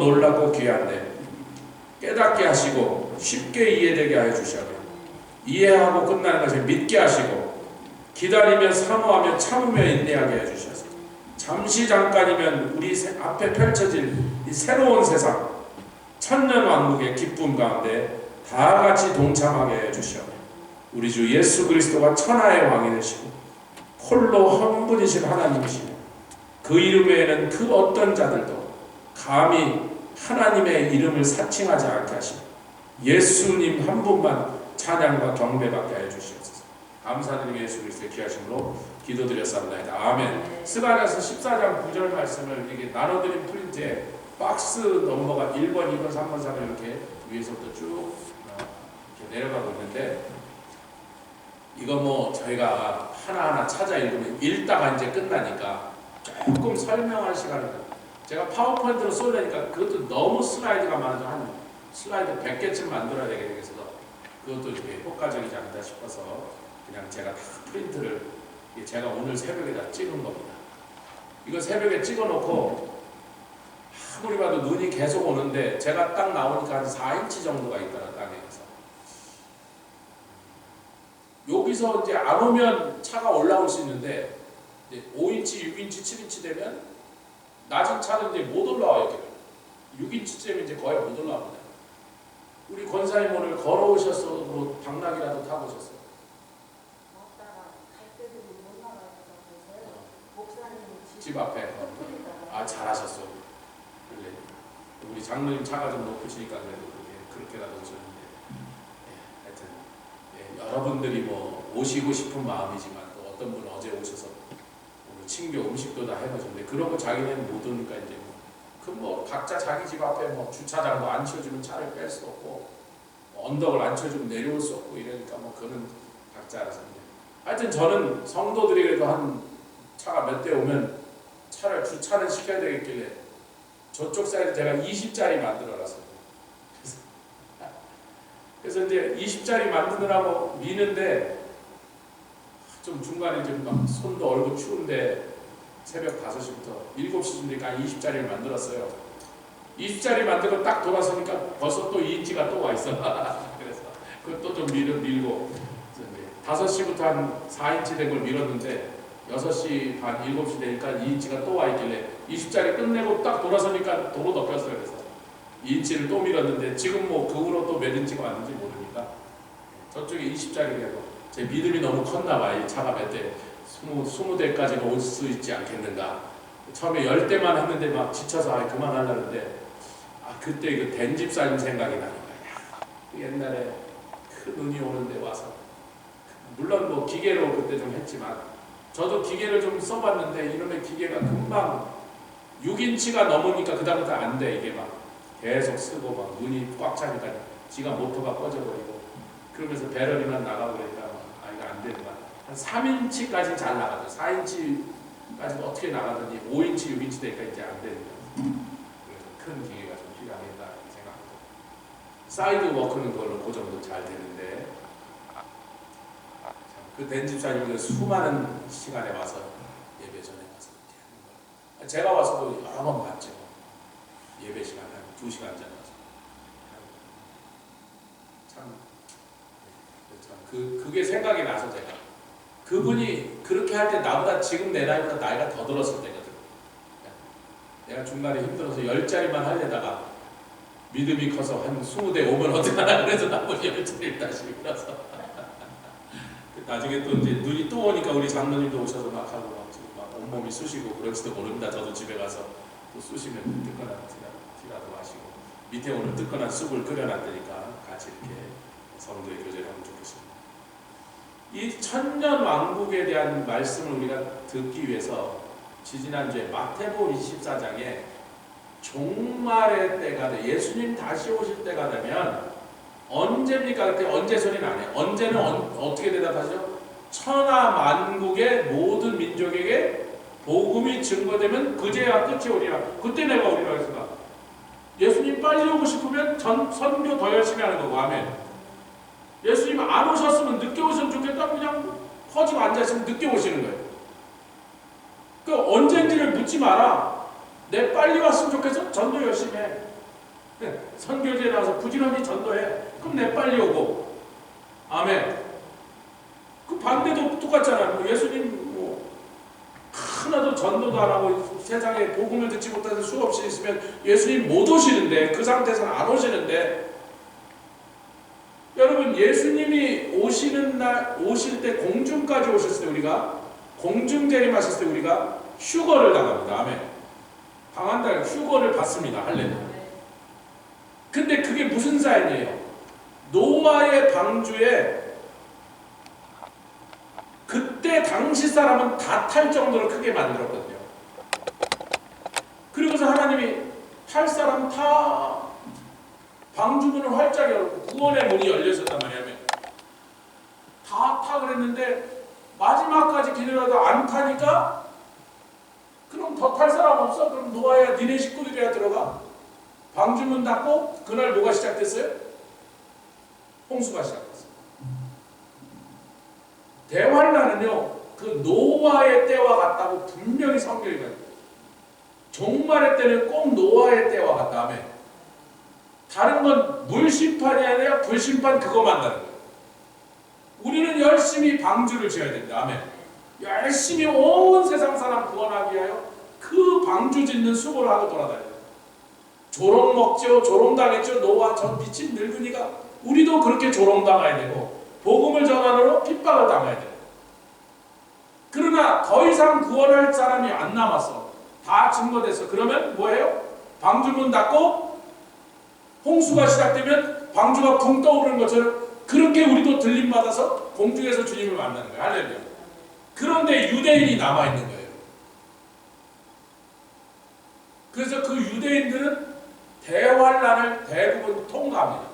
놀랍고 귀한데 깨닫게 하시고 쉽게 이해되게 하여 주셔서 이해하고 끝나는 것을 믿게 하시고 기다리며 사모하며 참으며 인내하게 해주셔서 잠시 잠깐이면 우리 앞에 펼쳐질 이 새로운 세상 천년왕국의 기쁨 가운데 다 같이 동참하게 해주시오. 우리 주 예수 그리스도가 천하의 왕이 되시고 홀로 한 분이신 하나님이시며 그 이름 외에는 그 어떤 자들도 감히 하나님의 이름을 사칭하지 않게 하시고 예수님 한 분만 찬양과 경배받게 하여 주시옵소서. 감사드리며 예수 그리스도의 귀하심으로 기도드렸습니다. 아멘. 스가랴서 14장 9절 말씀을 이게 나눠드린 프린트에 박스 넘버가 1번, 2번, 3번, 4번 이렇게 위에서부터 쭉 이렇게 내려가고 있는데 이거 뭐 저희가 하나하나 찾아 읽으면 읽다가 이제 끝나니까 조금 설명할 시간을 제가 파워포인트로 쏠려니까 그것도 너무 슬라이드가 많아서 한 슬라이드 100개쯤 만들어야 되겠어서 그것도 이렇게 효과적이지 않다 싶어서 그냥 제가 다 프린트를 제가 오늘 새벽에 다 찍은 겁니다. 이거 새벽에 찍어놓고 아무리 봐도 눈이 계속 오는데 제가 딱 나오니까 한 4인치 정도가 있더라 땅에서. 여기서 이제 안 오면 차가 올라올 수 있는데 5인치, 6인치, 7인치 되면 낮은 차는 이제 못 올라와요. 6인치쯤 이제 거의 못 올라옵니다. 우리 권사님 오늘 걸어오셔서 뭐 당락이라도 타고 오셨어요? 집 앞에. 아 잘하셨어. 그래. 우리 장로님 차가 좀 높으시니까 그래도 그렇게라도 오셨는데. 하여튼 여러분들이 뭐 오시고 싶은 마음이지만 또 어떤 분 어제 오셔서 오늘 친교 음식도 다 해가지고 그런 거 자기는 못 오니까 이제 뭐 각자 자기 집 앞에 뭐 주차장도 안 치워주면 차를 뺄 수 없고 언덕을 안 치워주면 내려올 수 없고 이러니까 뭐 그는 각자 알아서. 하여튼 저는 성도들이 그래도 한 차가 몇 대 오면 차를 주차는 시켜야 되겠길래 저쪽 사이드 제가 20짜리 만들어놨어요. 그래서 이제 20짜리 만드느라고 미는데 좀 중간에 좀 막 손도 얼고 추운데 새벽 5시부터 7시쯤 되니까 20짜리를 만들었어요. 20짜리 만들고 딱 돌아서니까 벌써 또 2인치가 또 와 있어. 그래서 그것도 좀 밀고 5시부터 한 4인치 된 걸 밀었는데 6시 반 7시 되니까 2인치가 또 와 있길래 20짜리 끝내고 딱 돌아서니까 도로 덮였어요. 그래서 2인치를 또 밀었는데 지금 뭐 그 후로 또 몇 인치가 왔는지 모르니까 저쪽에 20짜리라고 제 믿음이 너무 컸나봐. 이 차가 몇 대 20대까지는 올 수 있지 않겠는가. 처음에 10대만 했는데 막 지쳐서 그만하려는데 그때 그 된집사님 생각이 나는 거야. 옛날에 큰 눈이 오는데 와서 물론 뭐 기계로 그때 좀 했지만 저도 기계를 좀 써봤는데 이놈의 기계가 금방 6인치가 넘으니까 그 다음부터 안 돼. 이게 막 계속 쓰고 막 눈이 꽉 차니까 지가 모터가 꺼져버리고 그러면서 배럴이만 나가고 그러니까 이거 안 되는 거야. 한 3인치까지 잘 나가죠. 4인치까지는 어떻게 나가더니 5인치, 6인치 되니까 이제 안 되는 거야. 그래서 큰 기계가 좀 필요하겠다 생각하고 사이드 워크는 그걸로 고정도 잘 되는데 그 된집사님들 수많은 시간에 와서 예배 전에 와서 이렇게 하는 거예요. 제가 와서도 여러 번 봤죠. 예배 시간 한 2시간 전에 와서 참 그게 생각이 나서 제가 그분이 그렇게 할 때 나보다 지금 내 나이보다 나이가 더 들었을 때거든. 내가 중간에 힘들어서 10짜리만 하려다가 믿음이 커서 한 20대 오면 어떡하나 그래서 나머지 10짜리를 다시 밀어서 나중에 또 이제 눈이 또 오니까 우리 장로님도 오셔서 막 하고 막 온몸이 쑤시고 그럴지도 모릅니다. 저도 집에 가서 또 쑤시면 뜨끈한 티라도 마시고 밑에 오늘 뜨끈한 쑥을 끓여놨다니까 같이 이렇게 성도의 교제를 하면 좋겠습니다. 이 천년 왕국에 대한 말씀을 우리가 듣기 위해서 지지난주에 마태복음 24장에 종말의 때가 돼 예수님 다시 오실 때가 되면 언제입니까? 그때 언제 소리는 안 해요. 언제는 어떻게 대답하죠? 천하 만국의 모든 민족에게 복음이 증거되면 그제야 끝이 오리라. 그때 내가 오리라 했습니다. 예수님 빨리 오고 싶으면 선교 더 열심히 하는 거고. 아멘. 예수님 안 오셨으면 늦게 오셨으면 좋겠다. 그냥 퍼지고 앉아있으면 늦게 오시는 거예요. 그 언제인지를 묻지 마라. 내 빨리 왔으면 좋겠어? 전도 열심히 해. 선교지에 나와서 부지런히 전도해. 그럼 내 빨리 오고. 아멘. 그 반대도 똑같잖아요. 뭐 예수님 뭐 하나도 전도도 안 하고 세상에 복음을 듣지 못해서 수없이 있으면 예수님 못 오시는데, 그 상태에서는 안 오시는데, 여러분 예수님이 오시는 날, 오실 때 공중까지 오셨을 때, 우리가 공중 재림하셨을 때 우리가 휴거를 당합니다. 아멘. 당한다, 휴거를 받습니다. 할렐루야. 근데 그게 무슨 사인이에요? 노아의 방주에 그때 당시 사람은 다 탈 정도로 크게 만들었거든요. 그리고서 하나님이 탈 사람 다 방주문을 활짝 열고 구원의 문이 열렸었단 말이에요. 다 타 그랬는데 마지막까지 기다려도 안 타니까, 그럼 더 탈 사람 없어? 그럼 노아야 니네 식구들이야 들어가. 방주문 닫고 그날 뭐가 시작됐어요? 홍수가 시작됐어요. 대환란은요, 그 노아의 때와 같다고 분명히 성경이 가요. 종말의 때는 꼭 노아의 때와 같다. 아멘. 다른 건 물심판이 아니라 불심판, 그거만 다른 거예요. 우리는 열심히 방주를 지어야 된다. 아멘. 열심히 온 세상 사람 구원하기 위하여 그 방주 짓는 수고를 하고 돌아다녀요. 조롱 먹죠. 조롱당했죠. 노아 전 미친 늙은이가. 우리도 그렇게 조롱당해야 되고 복음을 전하느라 핍박을 당해야 돼요. 그러나 더 이상 구원할 사람이 안 남았어. 다 증거됐어. 그러면 뭐예요? 방주문 닫고 홍수가 시작되면 방주가 붕 떠오르는 것처럼 그렇게 우리도 들림받아서 공중에서 주님을 만나는 거예요. 할렐루야. 그런데 유대인이 남아있는 거예요. 그래서 그 유대인들은 대환란을 대부분 통과합니다.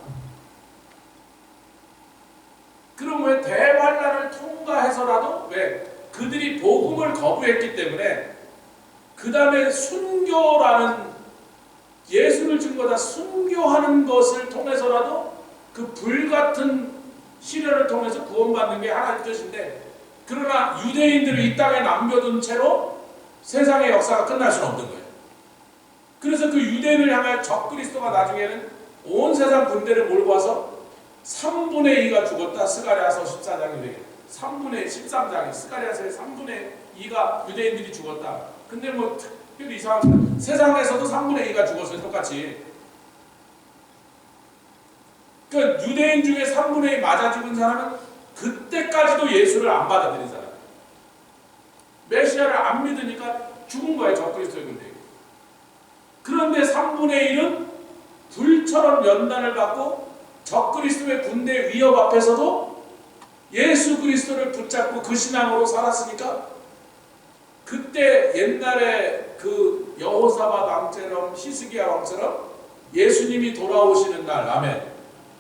그럼 왜 대환란을 통과해서라도, 왜? 그들이 복음을 거부했기 때문에 그 다음에 순교라는, 예수를 증거다 순교하는 것을 통해서라도 그 불같은 시련을 통해서 구원받는 게 하나의 뜻인데, 그러나 유대인들을 이 땅에 남겨둔 채로 세상의 역사가 끝날 수는 없는 거예요. 그래서 그 유대인을 향해 적그리스도가 나중에는 온 세상 군대를 몰고 와서 3분의 2가 죽었다. 스가랴서 14장에 되게 3분의 13장에 스가랴서의 3분의 2가 유대인들이 죽었다. 근데 뭐 특별히 이상한 거야. 세상에서도 3분의 2가 죽었어요. 똑같이. 그러니까 유대인 중에 3분의 2 맞아 죽은 사람은 그때까지도 예수를 안 받아들인 사람. 메시아를 안 믿으니까 죽은 거예요. 적그리스도의 군대. 그런데 3분의 1은 불처럼 연단을 받고 적그리스도의 군대 위협 앞에서도 예수 그리스도를 붙잡고 그 신앙으로 살았으니까, 그때 옛날에 그 여호사밧 왕처럼 히스기야 왕처럼 예수님이 돌아오시는 날, 아멘,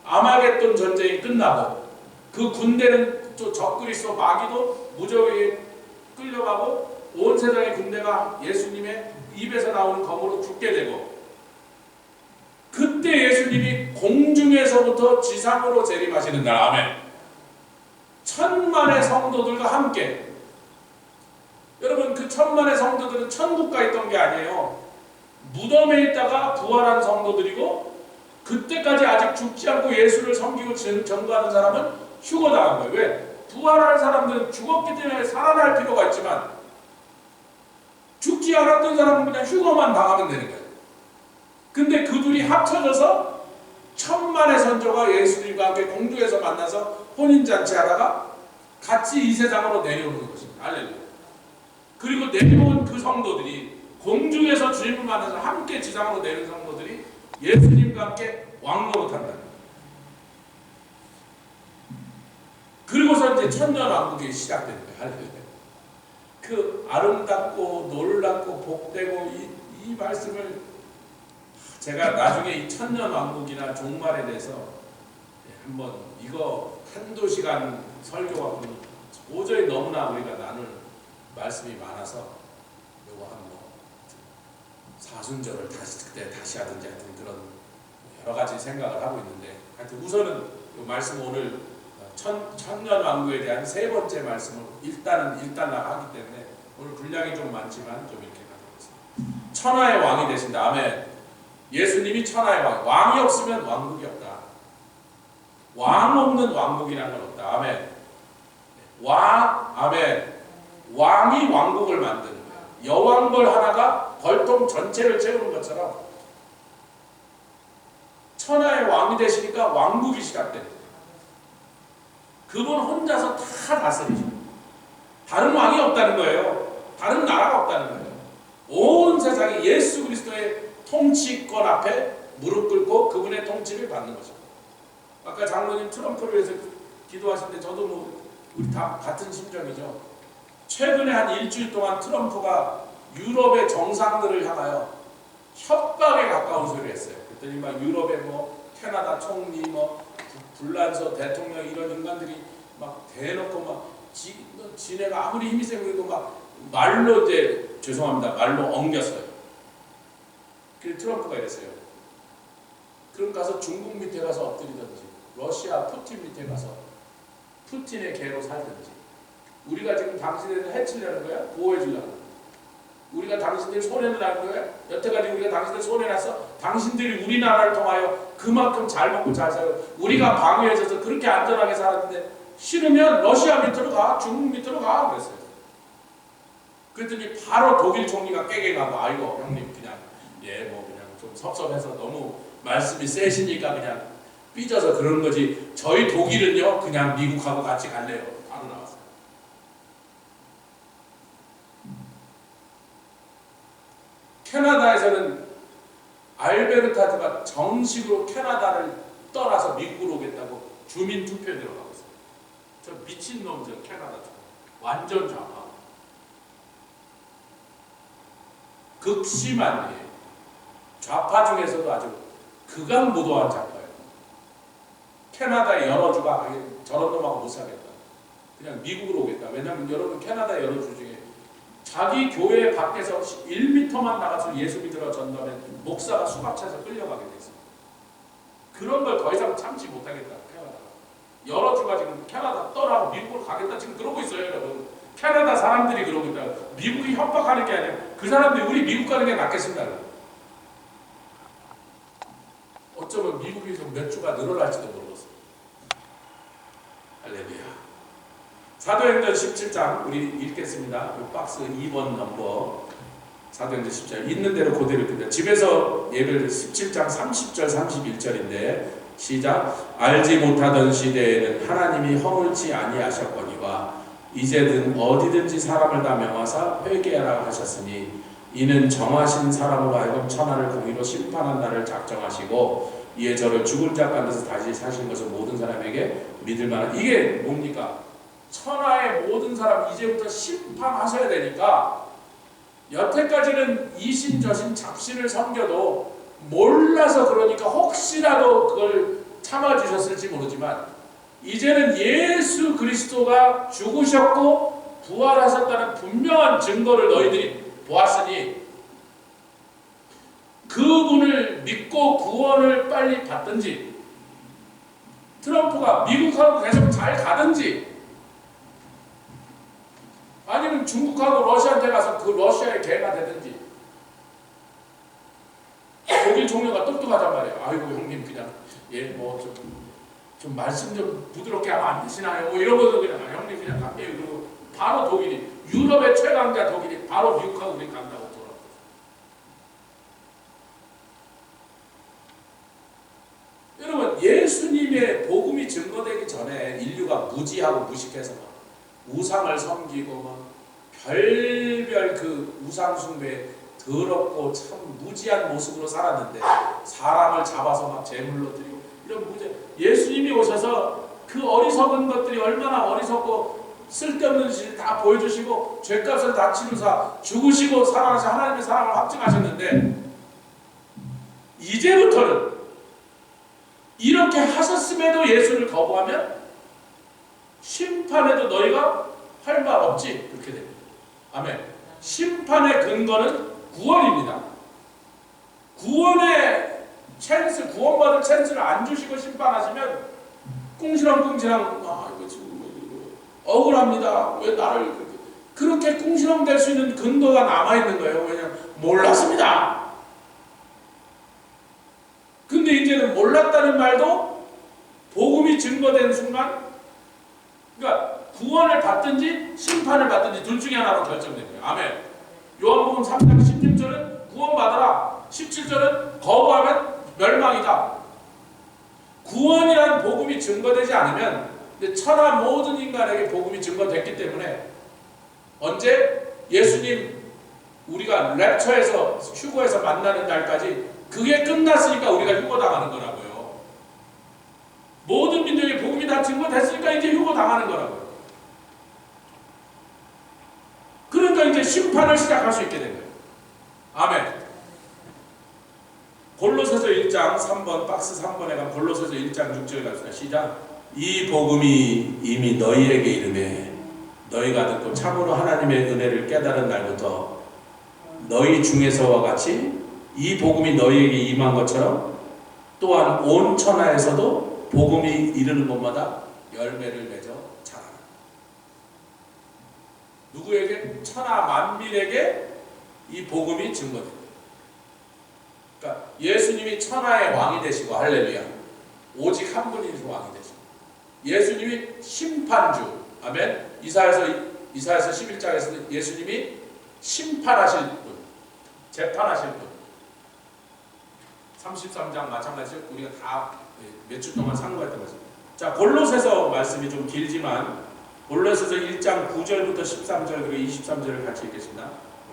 아마겟돈 전쟁이 끝나고 그 군대는 또 적그리스도 마귀도 무적에 끌려가고 온 세상의 군대가 예수님의 입에서 나오는 검으로 죽게 되고, 그때 예수님이 공중에서부터 지상으로 재림하시는 날, 아멘, 천만의 성도들과 함께. 여러분, 그 천만의 성도들은 천국 가 있던 게 아니에요. 무덤에 있다가 부활한 성도들이고, 그때까지 아직 죽지 않고 예수를 섬기고 전도하는 사람은 휴거당한 거예요. 왜? 부활할 사람들은 죽었기 때문에 살아날 필요가 있지만, 죽지 않았던 사람은 그냥 휴거만 당하면 되는 거예요. 근데 그 둘이 합쳐져서 천만의 선조가 예수님과 함께 공중에서 만나서 혼인잔치 하다가 같이 이 세상으로 내려오는 것입니다. 할렐루야. 그리고 내려온 그 성도들이 공중에서 주님을 만나서 함께 지상으로 내려온 성도들이 예수님과 함께 왕노릇한다. 그리고서 이제 천년왕국이 시작되는 거예요. 할렐루야. 그 아름답고 놀랍고 복되고 이 말씀을 제가 나중에 이 천년왕국이나 종말에 대해서 한번, 이거 한두 시간 설교가 도저히 너무나 우리가 나눌 말씀이 많아서 요거 한번 사순절을 그때 다시 하든지 하여튼 그런 여러 가지 생각을 하고 있는데, 하여튼 우선은 이 말씀, 오늘 천년왕국에 대한 세 번째 말씀을 일단락 하기 때문에 오늘 분량이 좀 많지만 좀 이렇게 가도록 하겠습니다. 천하의 왕이 되신다. 아멘. 예수님이 천하의 왕. 왕이 없으면 왕국이 없다. 왕 없는 왕국이라는 건 없다. 아멘. 아멘. 왕이 왕국을 만드는 거예요. 여왕벌 하나가 벌통 전체를 채우는 것처럼 천하의 왕이 되시니까 왕국이 시작되는 거예요. 그분 혼자서 다 다스리죠. 다른 왕이 없다는 거예요. 다른 나라가 없다는 거예요. 온 세상이 예수 그리스도의 통치권 앞에 무릎 꿇고 그분의 통치를 받는 거죠. 아까 장로님 트럼프를 위해서 기도하실 때 저도 뭐 우리 다 같은 심정이죠. 최근에 한 일주일 동안 트럼프가 유럽의 정상들을 향하여 협박에 가까운 소리를 했어요. 그랬더니 막 유럽의 뭐 캐나다 총리, 뭐 불란서 대통령 이런 인간들이 막 대놓고 막 지네가 아무리 힘이 세고 이거 막 말로 죄송합니다. 말로 엉겼어요. 그래서 트럼프가 이랬어요. 그럼 가서 중국 밑에 가서 엎드리든지 러시아 푸틴 밑에 가서 푸틴의 개로 살든지 우리가 지금 당신들을 해치려는 거야? 보호해주려는 거야? 우리가 당신들 손해를 나는 거야? 여태까지 우리가 당신들 손해났어? 당신들이 우리나라를 통하여 그만큼 잘 먹고 잘 살고 우리가 방해해줘서 그렇게 안전하게 살았는데 싫으면 러시아 밑으로 가, 중국 밑으로 가 그랬어요. 그랬더니 바로 독일 총리가 깨갱하고 아이고 형님 그냥 뭐 그냥 좀 섭섭해서 너무 말씀이 세시니까 그냥 삐져서 그러는 거지 저희 독일은요 그냥 미국하고 같이 갈래요. 바로 나왔어요. 캐나다에서는 알베르타주가 정식으로 캐나다를 떠나서 미국으로 오겠다고 주민 투표에 들어가고 있어요. 저 미친놈 저 캐나다주 완전 좌파 극심한 좌파 중에서도 아주 극악무도한 좌파예요. 캐나다의 여러 주가 저런 놈하고 못 살겠다. 그냥 미국으로 오겠다. 왜냐하면 여러분 캐나다 여러 주 중에 자기 교회 밖에서 1m만 나가서 예수 믿으러 전도하면 목사가 수갑차에서 끌려가게 돼 있어요. 그런 걸 더 이상 참지 못하겠다. 캐나다가. 여러 주가 지금 캐나다 떠나고 미국으로 가겠다 지금 그러고 있어요. 여러분. 캐나다 사람들이 그러고 있다. 미국이 협박하는 게 아니라 그 사람들이 우리 미국 가는 게 낫겠습니다. 어쩌면 미국에서 몇 주가 늘어날지도 모르겠어요. 할렐루야. 사도행전 17장 우리 읽겠습니다. 그 박스 2번 넘버 사도행전 17장 있는 대로 그대로 읽습니다. 집에서 예배를 17장 30절 31절인데 시작. 알지 못하던 시대에는 하나님이 허물지 아니하셨거니와 이제는 어디든지 사람을 다 명하사 회개하라 하셨으니 이는 정하신 사람으로 하여금 천하를 공의로 심판한 날을 작정하시고 이에 저를 죽은 자 가운데서 다시 사신 것을 모든 사람에게 믿을 만한 이게 뭡니까? 천하의 모든 사람 이제부터 심판하셔야 되니까 여태까지는 이신 저신 잡신을 섬겨도 몰라서 그러니까 혹시라도 그걸 참아주셨을지 모르지만 이제는 예수 그리스도가 죽으셨고 부활하셨다는 분명한 증거를 너희들이 보았으니 그분을 믿고 구원을 빨리 받든지 트럼프가 미국하고 계속 잘 가든지 아니면 중국하고 러시아한테 가서 그 러시아의 개가 되든지 독일 총리가 똑똑하단 말이에요. 아이고 형님 그냥 뭐 좀 말씀 좀 부드럽게 하면 안 되시나요? 뭐 이런 것도 그냥 형님 그냥 갈게요. 그리고 바로 독일이 유럽의 최강자 독일이 바로 미국하고 우리 간다고 돌아왔어요. 여러분 예수님의 복음이 증거되기 전에 인류가 무지하고 무식해서 우상을 섬기고 별별 그 우상 숭배에 더럽고 참 무지한 모습으로 살았는데 사람을 잡아서 막 제물로 드리고 이런 무지. 예수님이 오셔서 그 어리석은 것들이 얼마나 어리석고 쓸데없는 짓을 다 보여주시고 죄값을 다 치루사 죽으시고 살아나서 하나님의 사랑을 확증하셨는데 이제부터는 이렇게 하셨음에도 예수를 거부하면 심판에도 너희가 할 말 없지 그렇게 됩니다. 아멘. 심판의 근거는 구원입니다. 구원의 찬스, 구원받을 찬스를 안 주시고 심판하시면 꿍시렁꿍시렁 이거 지금 억울합니다. 왜 나를 그렇게 궁시렁댈 수 있는 근거가 남아있는 거예요. 왜냐하면 몰랐습니다. 근데 이제는 몰랐다는 말도 복음이 증거된 순간, 그러니까 구원을 받든지 심판을 받든지 둘 중에 하나로 결정된 거예요. 아멘. 요한복음 3장 16절은 구원받아라, 17절은 거부하면 멸망이다. 구원이란 복음이 증거되지 않으면, 근데 천하 모든 인간에게 복음이 증거됐기 때문에 언제 예수님 우리가 랩처에서 휴거에서 만나는 날까지 그게 끝났으니까 우리가 휴거당하는 거라고요. 모든 민족의 복음이 다 증거됐으니까 이제 휴거당하는 거라고요. 그러니까 이제 심판을 시작할 수 있게 된 거예요. 아멘. 골로새서 1장 3번, 박스 3번에 가면 골로새서 1장 6절 갑시다. 시작. 이 복음이 이미 너희에게 이르매 너희가 듣고 참으로 하나님의 은혜를 깨달은 날부터 너희 중에서와 같이 이 복음이 너희에게 임한 것처럼 또한 온 천하에서도 복음이 이르는 곳마다 열매를 맺어 자라라. 누구에게? 천하 만민에게 이 복음이 증거됩니다. 그러니까 예수님이 천하의 왕이 되시고, 할렐루야, 오직 한 분이서 왕이 되시고, 예수님이 심판주, 아멘. 이사야서 11장에서는 예수님이 심판하실 분, 재판하실 분. 33장 마찬가지로 우리가 다 몇 주 동안 상고했던 거죠. 자, 골로새서 말씀이 좀 길지만 골로새서 1장 9절부터 13절 그리고 23절을 같이 읽겠습니다.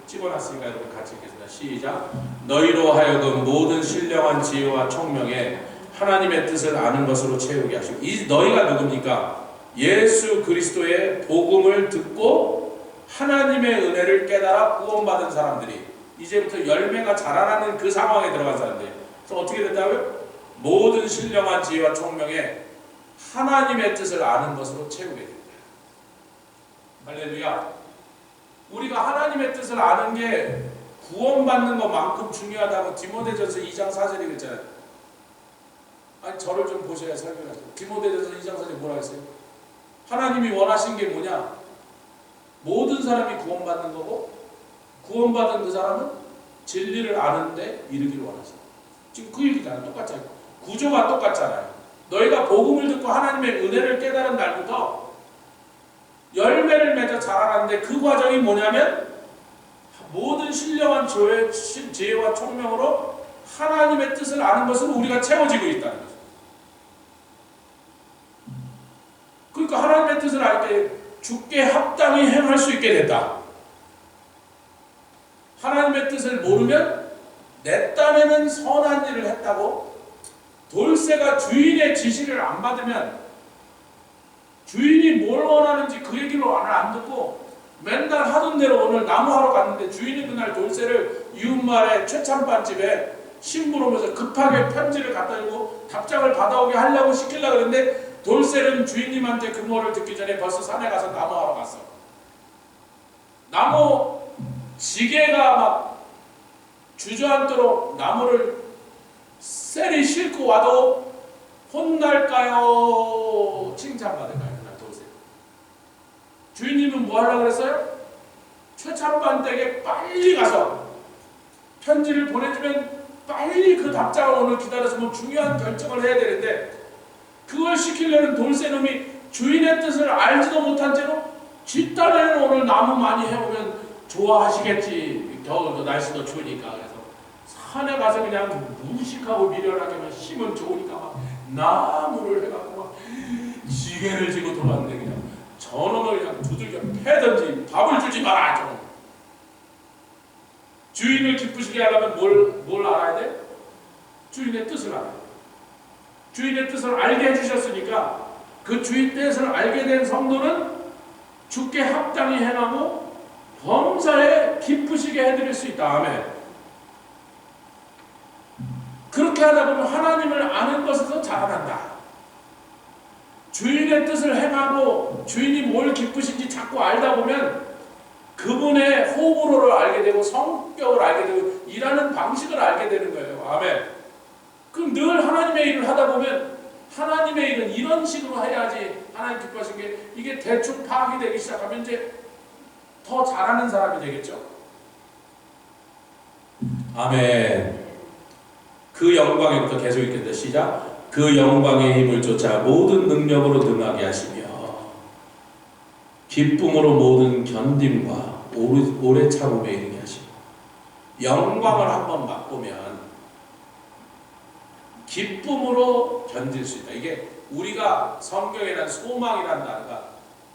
찍어놨으니까 여러분 같이 읽겠습니다. 시작. 너희로 하여금 모든 신령한 지혜와 총명에 하나님의 뜻을 아는 것으로 채우게 하시고. 이 너희가 누굽니까? 예수 그리스도의 복음을 듣고 하나님의 은혜를 깨달아 구원받은 사람들이 이제부터 열매가 자라나는 그 상황에 들어간 사람들이. 그래서 어떻게 된다고요? 모든 신령한 지혜와 총명에 하나님의 뜻을 아는 것으로 채우게 됩니다. 할렐루야. 우리가 하나님의 뜻을 아는 게 구원받는 것만큼 중요하다고 디모데전서 2장 4절에 그랬잖아요. 아니 저를 좀 보셔야 설명하죠. 디모데전서 2장 4절에 뭐라 했어요? 하나님이 원하신 게 뭐냐? 모든 사람이 구원받는 거고 구원받은 그 사람은 진리를 아는데 이르기를 원하시다. 지금 그 얘기잖아요. 똑같잖아요. 구조가 똑같잖아요. 너희가 복음을 듣고 하나님의 은혜를 깨달은 날부터 열매를 맺어 자라는데 그 과정이 뭐냐면 모든 신령한 지혜와 총명으로 하나님의 뜻을 아는 것으로 우리가 채워지고 있다는 거죠. 그러니까 하나님의 뜻을 알 때 주께 합당히 행할 수 있게 됐다. 하나님의 뜻을 모르면 내 딴에는 선한 일을 했다고, 돌쇠가 주인의 지시를 안 받으면 주인이 뭘 원하는지 그 얘기를 안 듣고 맨날 하던 대로 오늘 나무하러 갔는데 주인이 그날 돌쇠를 이웃마을의 최참반집에 심부름해서 급하게 편지를 갖다 주고 답장을 받아오게 하려고 시키려고 그랬는데 돌쇠는 주인님한테 근무를 듣기 전에 벌써 산에 가서 나무하러 갔어. 나무 지게가 막 주저앉도록 나무를 셀이 싣고 와도 혼날까요? 칭찬받을까요? 그날 돌쇠. 주인님은 뭐 하려고 그랬어요? 최참반댁에 빨리 가서 편지를 보내주면 빨리 그 답장을 오늘 기다려서 뭐 중요한 결정을 해야 되는데 그걸 시키려는 돌쇠놈이 주인의 뜻을 알지도 못한 채로 뒷단에는 오늘 나무 많이 해오면 좋아하시겠지. 겨울도 날씨도 추우니까. 그래서 산에 가서 그냥 무식하고 미련하게 힘은 좋으니까 막 나무를 해갖고 막 지게를 지고 돌아왔는데 그냥 저놈을 그냥 두들겨 패든지 밥을 주지 마라. 저놈. 주인을 기쁘시게 하려면 뭘 알아야 돼? 주인의 뜻을 알아야 돼. 주인의 뜻을 알게 해주셨으니까 그 주인 뜻을 알게 된 성도는 주께 합당히 행하고 범사에 기쁘시게 해드릴 수 있다. 아멘. 그렇게 하다 보면 하나님을 아는 것에서 자라난다. 주인의 뜻을 행하고 주인이 뭘 기쁘신지 자꾸 알다 보면 그분의 호불호를 알게 되고 성격을 알게 되고 일하는 방식을 알게 되는 거예요. 아멘. 그럼 늘 하나님의 일을 하다 보면 하나님의 일은 이런 식으로 해야지 하나님 기뻐하신 게 이게 대충 파악이 되기 시작하면 이제 더 잘하는 사람이 되겠죠. 아멘. 그 영광에부터 계속 읽겠다. 시작. 그 영광의 힘을 쫓아 모든 능력으로 능하게 하시며 기쁨으로 모든 견딤과 오래 참음에 이르게 하시고. 영광을 한번 맛보면 기쁨으로 견딜 수 있다. 이게 우리가 성경에는 소망이라는 단어가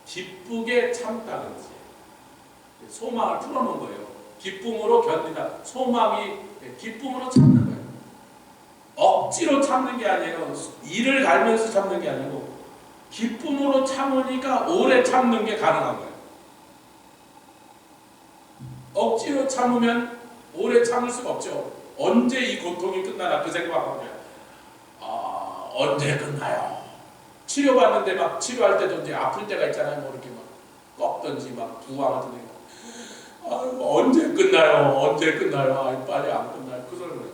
기쁘게 참다 그러지. 소망을 풀어놓은 거예요. 기쁨으로 견디다. 소망이 기쁨으로 참는 거예요. 억지로 참는 게 아니에요. 이를 갈면서 참는 게 아니고 기쁨으로 참으니까 오래 참는 게 가능한 거예요. 억지로 참으면 오래 참을 수가 없죠. 언제 이 고통이 끝나나 그 생각하고 그냥 언제 끝나요? 치료받는데 막 치료할 때도 이제 아플 때가 있잖아요. 뭐 이렇게 막 꺾든지 막 부항하든지 언제 끝나요? 언제 끝나요? 빨리 안 끝나요? 그 소리 거예요.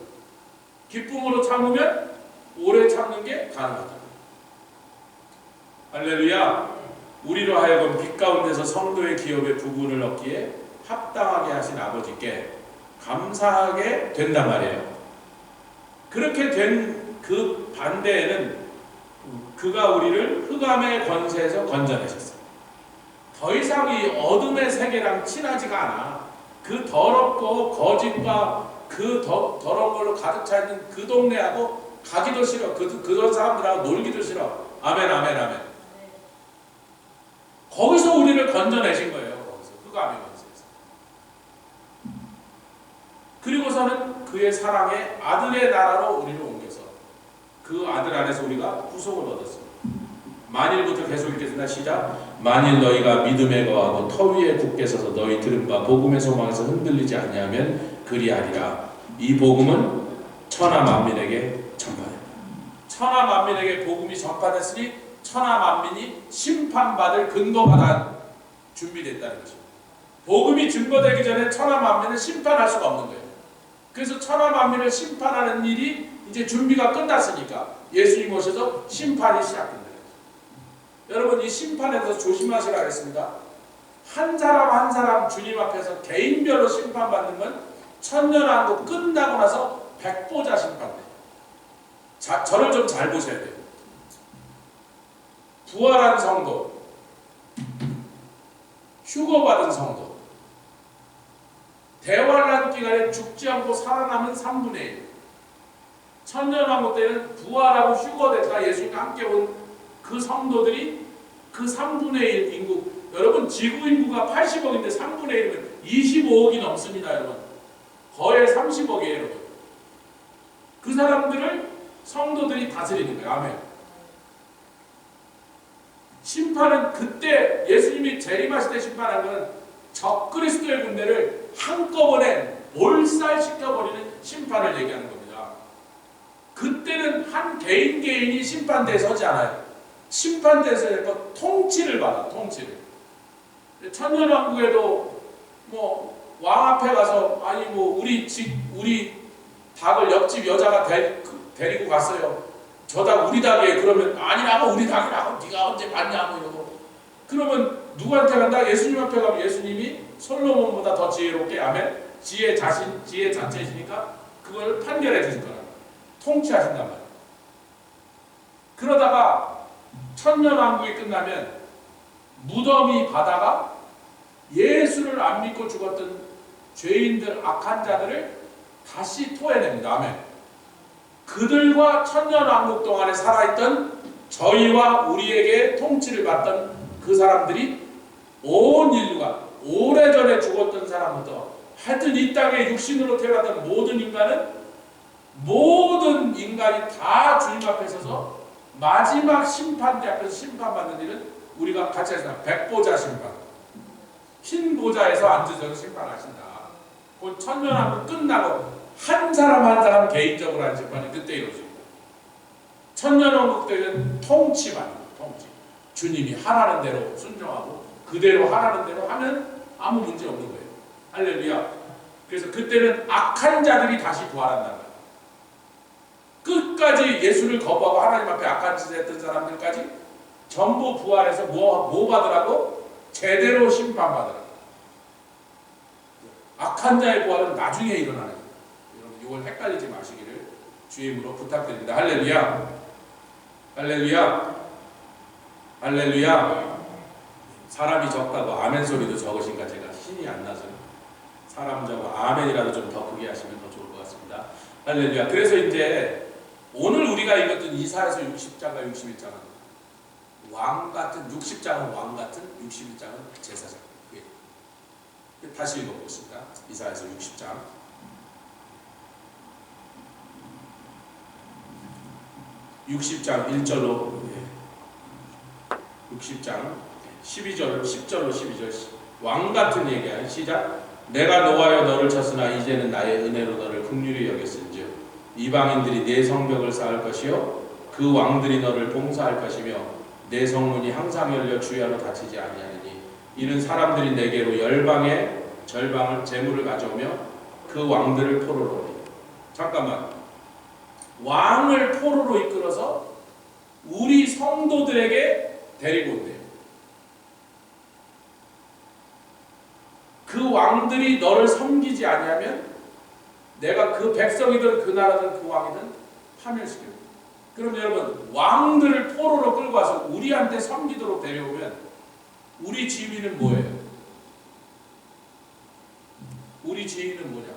기쁨으로 참으면 오래 참는 게 가능하다. 할렐루야. 우리로 하여금 빛 가운데서 성도의 기업의 부분을 얻기에 합당하게 하신 아버지께 감사하게 된단 말이에요. 그렇게 된 그 반대에는 그가 우리를 흑암의 권세에서 건져내셨어요. 더 이상 이 어둠의 세계랑 친하지가 않아. 그 더럽고 거짓과 그 더러운 걸로 가득 차 있는 그 동네하고 가기도 싫어. 그런 사람들하고 놀기도 싫어. 아멘, 아멘, 아멘. 거기서 우리를 건져내신 거예요. 거기서 흑암의 권세에서. 그리고서는 그의 사랑의 아들의 나라로 우리를 옮겨서 그 아들 안에서 우리가 구속을 얻었습니다. 만일부터 계속 읽겠습니다. 시작. 만일 너희가 믿음에 거하고 터 위에 굳게 서서 너희 들은 바 복음의 소망에서 흔들리지 아니하면 그리하리라. 이 복음은 천하 만민에게 전파된다. 천하 만민에게 복음이 전파됐으니 천하 만민이 심판받을 근거가 다 준비됐다는 거죠. 복음이 증거되기 전에 천하 만민을 심판할 수가 없는 거예요. 그래서 천하 만민을 심판하는 일이 이제 준비가 끝났으니까 예수님 오셔서 심판이 시작된다. 여러분 이 심판에 대해서 조심하시라 했습니다. 한 사람 한 사람 주님 앞에서 개인별로 심판받는 건 천년왕국 끝나고 나서 백보자 심판돼요. 저를 좀 잘 보셔야 돼요. 부활한 성도, 휴거받은 성도, 대환란 기간에 죽지 않고 살아남은 3분의 1. 천년왕국 때는 부활하고 휴거됐다 예수님과 함께 온 그 성도들이 그 3분의 1 인구, 여러분 지구 인구가 80억인데 3분의 1이면 25억이 넘습니다. 여러분 거의 30억이에요. 여러분 그 사람들을 성도들이 다스리는 거예요. 아멘. 심판은 그때 예수님이 재림하실 때 심판한 건 적그리스도의 군대를 한꺼번에 몰살시켜버리는 심판을 얘기하는 겁니다. 그때는 한 개인이 심판대에 서지 않아요. 심판대에서 통치를 받아. 통치를. 천년왕국에도 뭐 왕 앞에 가서 아니 뭐 우리 닭을 옆집 여자가 데리고 갔어요. 저 닭 우리 닭이에요. 그러면 아니라고 우리 닭이라고 네가 언제 봤냐고 이러고. 그러면 누구한테 간다? 예수님 앞에 가면 예수님이 솔로몬보다 더 지혜롭게 아멘. 지혜 자체이시니까 그걸 판결해 주실 거라. 통치하신단 말이에요. 그러다가 천년왕국이 끝나면 무덤이 바다가 예수를 안 믿고 죽었던 죄인들, 악한 자들을 다시 토해냅니다. 아멘. 그들과 천년왕국 동안에 살아있던 저희와 우리에게 통치를 받던 그 사람들이 온 인류가 오래전에 죽었던 사람부터 하여튼 이 땅에 육신으로 태어났던 모든 인간이 다 주님 앞에 서서 마지막 심판대 앞에서 심판받는 일은 우리가 같이 하시나 백보자 심판, 흰 보자에서 앉으셔서 심판하신다. 곧 천년왕국 끝나고 한 사람 개인적으로 하는 심판이 그때 이루어집니다. 천년왕국 때는 통치만 통치. 주님이 하라는 대로 순종하고 그대로 하라는 대로 하면 아무 문제 없는 거예요. 할렐루야. 그래서 그때는 악한 자들이 다시 부활한단 말이에요. 끝까지 예수를 거부하고 하나님 앞에 악한 짓을 했던 사람들까지 전부 부활해서 뭐 받으라고? 제대로 심판받으라고. 악한 자의 부활은 나중에 일어나는 거예요. 여러분 이걸 헷갈리지 마시기를 주임으로 부탁드립니다. 할렐루야. 할렐루야. 할렐루야. 사람이 적다고 아멘 소리도 적으신가 제가 신이 안 나서 사람 적어 아멘이라도 좀 더 크게 하시면 더 좋을 것 같습니다. 할렐루야. 그래서 이제 오늘 우리가 읽었던 이사야서 60장과 61장은 왕 같은 60장은 왕 같은 61장은 제사장. 다시 읽어보겠습니다. 이사야서 60장 60장 1절로 60장 12절 10절로 12절 왕 같은 얘기야. 시작. 내가 노하여 너를 쳤으나 이제는 나의 은혜로 너를 긍휼히 여겼은즉 이방인들이 내 성벽을 쌓을 것이요 그 왕들이 너를 봉사할 것이며 내 성문이 항상 열려 주야로 닫히지 아니하느니 이는 사람들이 내게로 열방의 절방을 재물을 가져오며 그 왕들을 포로로 잠깐만 왕을 포로로 이끌어서 우리 성도들에게 데리고 온대요. 그 왕들이 너를 섬기지 아니하면 내가 그 백성이든 그 나라든 그 왕이든 파멸시켜요. 그럼 여러분 왕들을 포로로 끌고 와서 우리한테 섬기도록 데려오면 우리 지위는 뭐예요? 우리 지위는 뭐냐?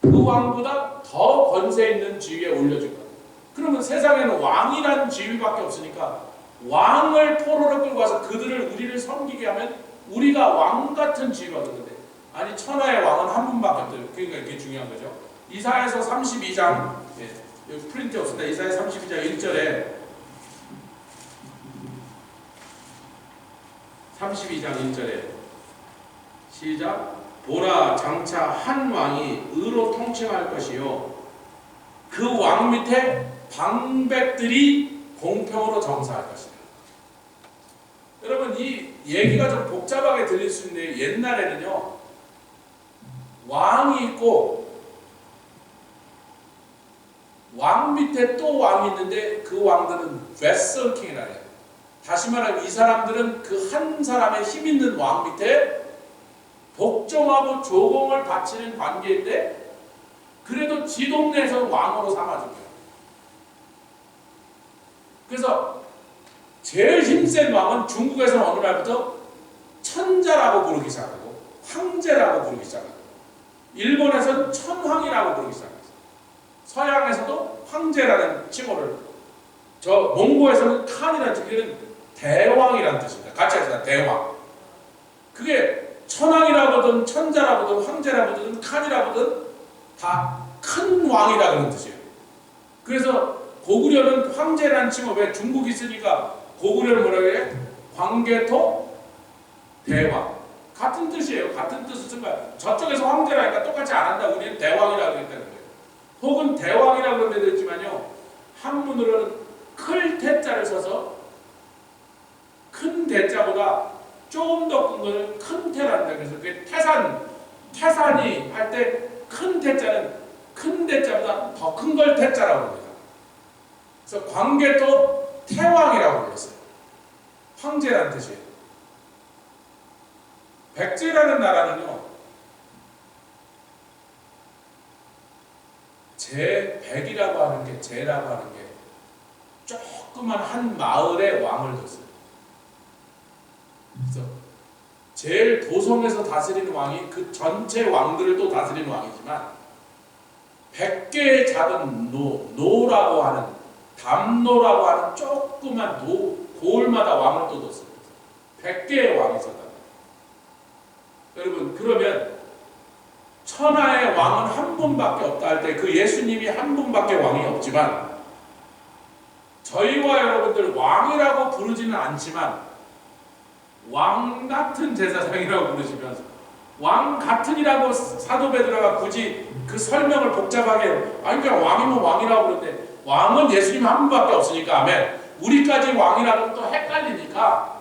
그 왕보다 더 권세 있는 지위에 올려줄 거야. 그러면 세상에는 왕이라는 지위밖에 없으니까 왕을 포로로 끌고 와서 그들을 우리를 섬기게 하면 우리가 왕 같은 지위가 되는데 아니 천하의 왕은 한 분밖에 없어요. 그러니까 이게 중요한 거죠. 이사야서 32장 여기 프린트 없습니다. 이사야 32장 1절에 32장 1절에 시작. 보라 장차 한 왕이 의로 통치할 것이요 그 왕 밑에 방백들이 공평으로 정사할 것이다. 여러분 이 얘기가 좀 복잡하게 들릴 수 있는데 옛날에는요 왕이 있고 왕 밑에 또 왕이 있는데 그 왕들은 웨슬 킹이라 해요. 다시 말하면 이 사람들은 그 한 사람의 힘 있는 왕 밑에 복종하고 조공을 바치는 관계인데 그래도 지 동네에서 왕으로 삼아준 거예요. 그래서 제일 힘센 왕은 중국에서는 어느 날부터 천자라고 부르기 시작하고 황제라고 부르기 시작하고 일본에서는 천황이라고 부르기 시작했어요. 서양에서도 황제라는 칭호를 저 몽고에서는 칸이라는 칭호는 대왕이라는 뜻입니다. 같이 하시다 대왕. 그게 천황이라고든 천자라고든 황제라고든 칸이라고든 다 큰 왕이라 그런 뜻이에요. 그래서 고구려는 황제라는 칭호 왜 중국이 있으니까 고구려는 뭐라고 해요? 광개토 대왕. 같은 뜻이에요. 같은 뜻을 쓴 거야. 저쪽에서 황제라니까 똑같이 안 한다. 우리는 대왕이라고 그랬다는 거예요. 혹은 대왕이라고 그런 데도 있지만요. 한문으로는 클 태자를 써서 큰 대자보다 조금 더 큰 걸 큰 태란다. 그래서 그게 태산이 할 때 큰 태자는 큰 대자보다 더 큰 걸 태자라고 합니다. 그래서 광개토 태왕이라고 불렀어요. 황제라는 뜻이에요. 백제라는 나라는요. 제백이라고 하는 게 제라고 하는 게 조그만 한 마을의 왕을 뒀어요. 그래서 제일 도성에서 다스리는 왕이 그 전체 왕들을 또 다스리는 왕이지만 100개의 작은 노라고 하는 담노라고 하는 조그만 고을마다 왕을 또 뒀어요. 100개의 왕이 있었다. 여러분 그러면 천하의 왕은 한 분밖에 없다 할 때 그 예수님이 한 분밖에 왕이 없지만 저희와 여러분들 왕이라고 부르지는 않지만 왕 같은 제사장이라고 부르시면서 왕 같은이라고 사도 베드로가 굳이 그 설명을 복잡하게 아니 그냥 왕이면 왕이라고 그러는데 왕은 예수님 한 분밖에 없으니까 아멘. 우리까지 왕이라고 또 헷갈리니까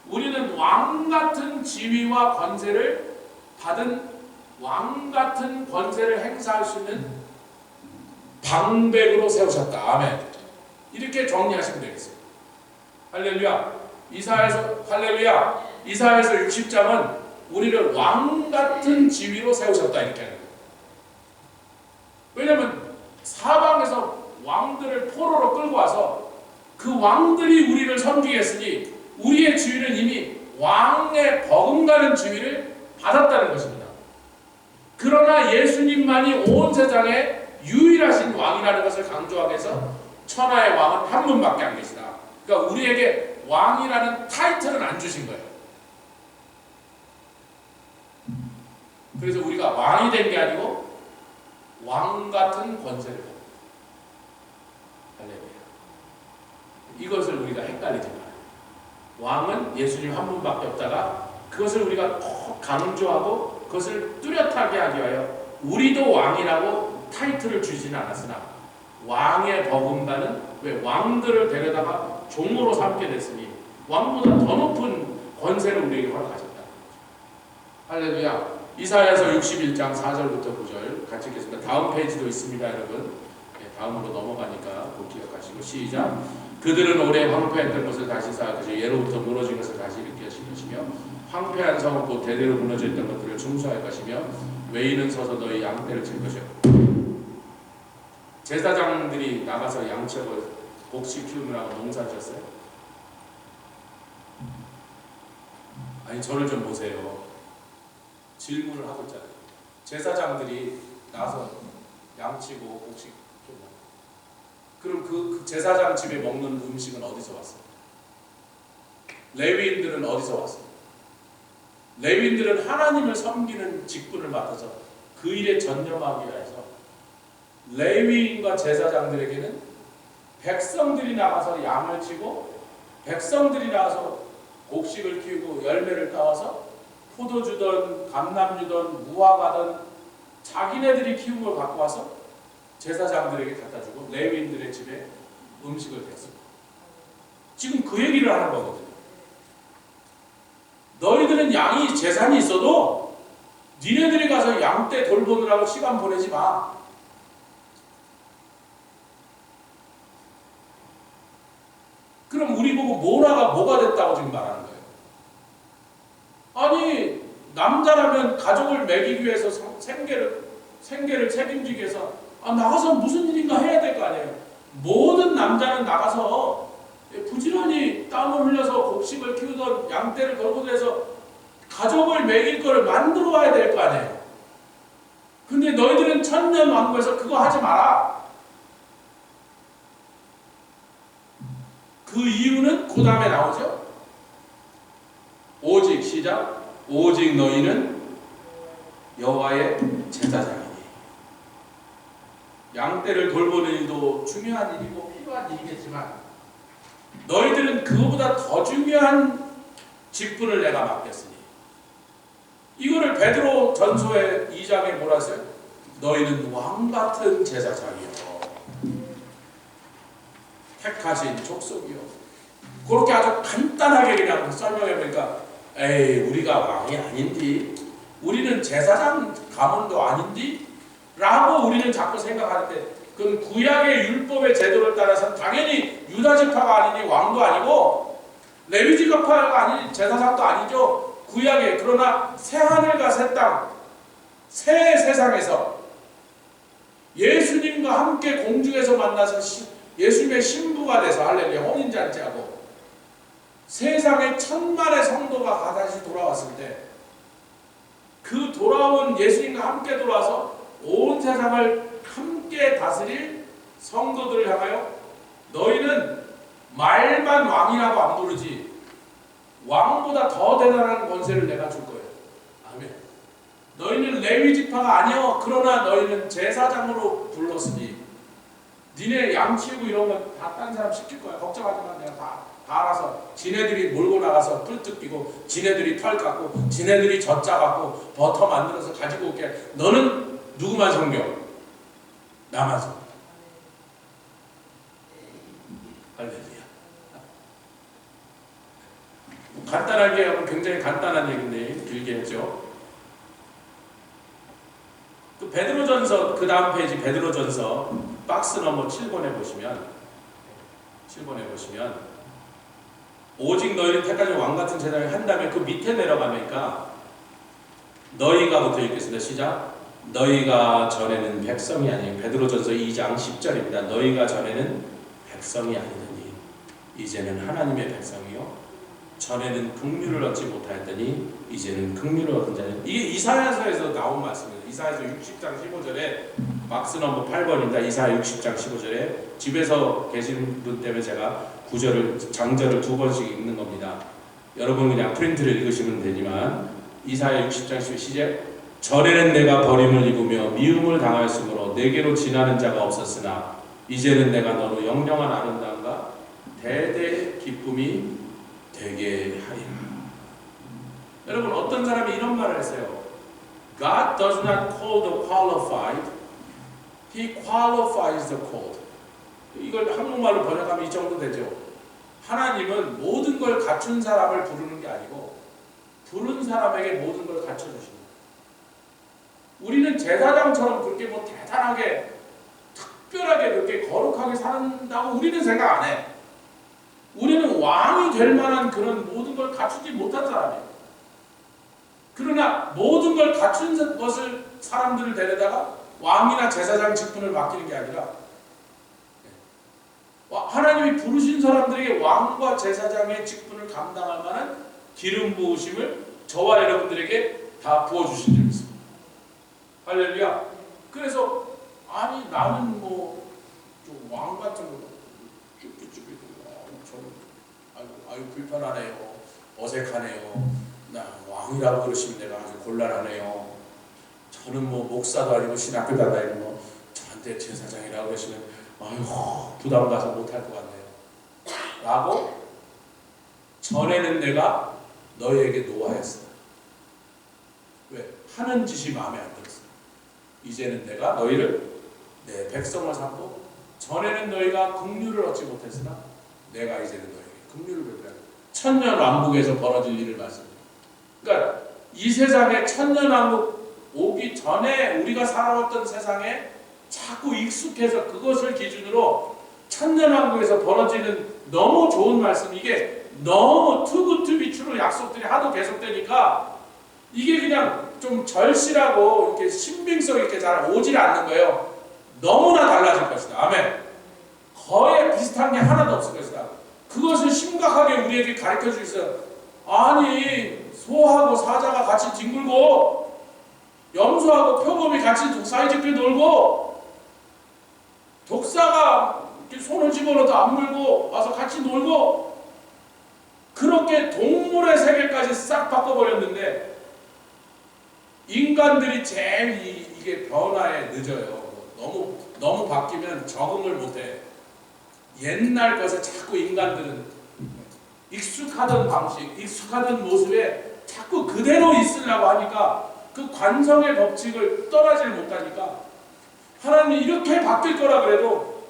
우리는 왕 같은 지위와 권세를 받은 왕 같은 권세를 행사할 수 있는 방백으로 세우셨다. 아멘. 이렇게 정리하시면 되겠어요. 할렐루야. 이사야서 할렐루야. 이사야서 60장은 우리를 왕 같은 지위로 세우셨다 이렇게 하는 거예요. 왜냐하면 사방에서 왕들을 포로로 끌고 와서 그 왕들이 우리를 섬기게 했으니 우리의 지위는 이미 왕의 버금가는 지위를 받았다는 것입니다. 그러나 예수님만이 온 세상에 유일하신 왕이라는 것을 강조하기 위해서 천하의 왕은 한 분밖에 안 계시다. 그러니까 우리에게 왕이라는 타이틀은 안 주신 거예요. 그래서 우리가 왕이 된 게 아니고 왕 같은 권세를 받는 할렐루야. 이것을 우리가 헷갈리지 말아요. 왕은 예수님 한 분밖에 없다가 그것을 우리가 꼭 강조하고 그것을 뚜렷하게 하기 위하여 우리도 왕이라고 타이틀을 주지는 않았으나 왕의 버금가는 왜 왕들을 데려다가 종으로 삼게 됐으니 왕보다 더 높은 권세를 우리에게 허락하셨다. 할렐루야. 이사야서 61장 4절부터 9절 같이 읽겠습니다. 다음 페이지도 있습니다, 여러분. 다음으로 넘어가니까 꼭 기억하시고 시작. 그들은 오래 황폐했던 것을 다시 쌓아두시고 예로부터 무너진 것을 다시 일으키실 것이며 황폐한 성은 곧 대대로 무너져 있던 것들을 충수할 것이며 외인은 서서 너희 양떼를 칠 것이요. 제사장들이 나가서 양치고 곡식 키우느라고 농사지었어요? 아니 저를 좀 보세요. 질문을 하고 있잖아요. 제사장들이 나가서 양치고 곡식 키우고 그럼 그 제사장 집에 먹는 음식은 어디서 왔어요? 레위인들은 어디서 왔어요? 레위인들은 하나님을 섬기는 직분을 맡아서 그 일에 전념하기 위해서 레위인과 제사장들에게는 백성들이 나가서 양을 치고 백성들이 나가서 곡식을 키우고 열매를 따와서 포도주든 감람주든 무화과든 자기네들이 키운 걸 갖고 와서 제사장들에게 갖다 주고 레위인들의 집에 음식을 대었습니다. 지금 그 얘기를 하는 거거든요. 너희들은 양이 재산이 있어도 니네들이 가서 양떼 돌보느라고 시간 보내지 마. 그럼 우리 보고 모라가 뭐가 됐다고 지금 말하는 거예요? 아니 남자라면 가족을 먹이기 위해서 생계를 책임지기 위해서 나가서 무슨 일인가 해야 될 거 아니에요. 모든 남자는 나가서 부지런히 땀을 흘려서 곡식을 키우던 양떼를 걸고 해서 가족을 먹일 거를 만들어 와야 될 거 아니에요. 근데 너희들은 천년 왕국에서 그거 하지 마라. 그 이유는 그 다음에 나오죠. 오직 시작. 오직 너희는 여호와의 제사장이니. 양떼를 돌보는 일도 중요한 일이고 필요한 일이겠지만 너희들은 그거보다 더 중요한 직분을 내가 맡겼으니. 이거를 베드로 전서의 2장에 뭐라 했어요? 너희는 왕같은 제사장이요 택하신 족속이요. 그렇게 아주 간단하게 그냥 설명해 보니까 에이 우리가 왕이 아닌디, 우리는 제사장 가문도 아닌디 라고 우리는 자꾸 생각하는데 그건 구약의 율법의 제도를 따라서 당연히 유다 지파가 아니니 왕도 아니고 레위 지파가 아니니 제사장도 아니죠. 구약에. 그러나 새 하늘과 새 땅, 새 세상에서 예수님과 함께 공중에서 만나서 예수님의 신부가 돼서 할렐루야 혼인잔치하고 세상에 천만의 성도가 다시 돌아왔을 때 그 돌아온 예수님과 함께 돌아와서 온 세상을 함께 다스릴 성도들을 향하여 너희는 말만 왕이라고 안 부르지 왕보다 더 대단한 권세를 내가 줄 거예요. 아멘. 너희는 레위 지파가 아니여 그러나 너희는 제사장으로 불렀으니 니네 양 치우고 이런 건 다 딴 사람 시킬 거야. 걱정하지 마. 내가 다 알아서. 지네들이 몰고 나가서 뿔 뜯기고 지네들이 털 깎고 지네들이 젖자 갖고 버터 만들어서 가지고 올게. 너는 누구만 섬겨? 나만 섬겨. 할렐루야. 간단하게 하면 굉장히 간단한 얘기인데 길게 했죠. 그 베드로전서 그 다음 페이지 베드로전서 박스 넘버 7번에 보시면 오직 너희는 택하신 왕같은 제사장을 한 다음에 그 밑에 내려가니까 너희가부터 읽겠습니다. 시작. 너희가 전에는 백성이 아니, 베드로전서 2장 10절입니다. 너희가 전에는 백성이 아니더니 이제는 하나님의 백성이요 전에는 긍휼을 얻지 못하였더니 이제는 긍휼을 얻은 자는. 이게 이사야서에서 나온 말씀입니다. 이사야서 60장 15절에 박스 넘버 8번입니다. 이사야 60장 15절에 집에서 계신 분 때문에 제가 장절을 2번씩 읽는 겁니다. 여러분 그냥 프린트를 읽으시면 되지만 이사야 60장 15절 시작. 전에는 내가 버림을 입으며 미움을 당하였으므로 내게로 지나는 자가 없었으나 이제는 내가 너로 영영한 아름다움과 대대 기쁨이 되게 하리라. 여러분 어떤 사람이 이런 말을 했어요. God does not call the qualified, He qualifies the called. 이걸 한국말로 번역하면 이 정도 되죠. 하나님은 모든 걸 갖춘 사람을 부르는 게 아니고 부른 사람에게 모든 걸 갖춰주십니다. 우리는 제사장처럼 그렇게 뭐 대단하게 특별하게 그렇게 거룩하게 산다고 우리는 생각 안 해. 우리는 왕이 될 만한 그런 모든 걸 갖추지 못한 사람이에요. 그러나 모든 걸 갖춘 것을 사람들을 데려다가 왕이나 제사장 직분을 맡기는 게 아니라 하나님이 부르신 사람들에게 왕과 제사장의 직분을 감당할 만한 기름 부으심을 저와 여러분들에게 다 부어주신 적이 있습니다. 할렐루야. 그래서 아니 나는 뭐 좀 왕 같은 거 쭈삣쭈삣 저는 아유 불편하네요. 어색하네요. 나 왕이라고 그러시면 내가 아주 곤란하네요. 저는 뭐 목사도 아니고 신학교 다니는 뭐 저한테 제사장이라고 그러시면 아유 부담 가서 못할 것 같네요. 라고 전에는 내가 너희에게 노하였어. 왜? 하는 짓이 마음에 안 들었어. 이제는 내가 너희를 내 백성을 삼고 전에는 너희가 긍휼을 얻지 못했으나 내가 이제는 너희에게 긍휼을 베풀어 천년 왕국에서 벌어질 일을 말씀드립니다. 그러니까 이 세상에 천년 왕국 오기 전에 우리가 살아왔던 세상에 자꾸 익숙해서 그것을 기준으로 천년 왕국에서 벌어지는 너무 좋은 말씀, 이게 너무 too good to be true로 약속들이 하도 계속되니까 이게 그냥 좀 절실하고 이렇게 신빙성 있게 잘 오질 않는 거예요. 너무나 달라질 것이다. 아멘. 거의 비슷한 게 하나도 없을 것이다. 그것을 심각하게 우리에게 가르쳐 주기 위해서 아니 소하고 사자가 같이 뒹굴고 염소하고 표범이 같이 사이좋게 놀고 독사가 이렇게 손을 집어넣어도 안 물고 와서 같이 놀고 그렇게 동물의 세계까지 싹 바꿔버렸는데 인간들이 제일 이게 변화에 늦어요. 너무 바뀌면 적응을 못해. 옛날 것에 자꾸 인간들은 익숙하던 방식, 익숙하던 모습에 자꾸 그대로 있으려고 하니까 그 관성의 법칙을 떠나질 못하니까 하나님이 이렇게 바뀔 거라 그래도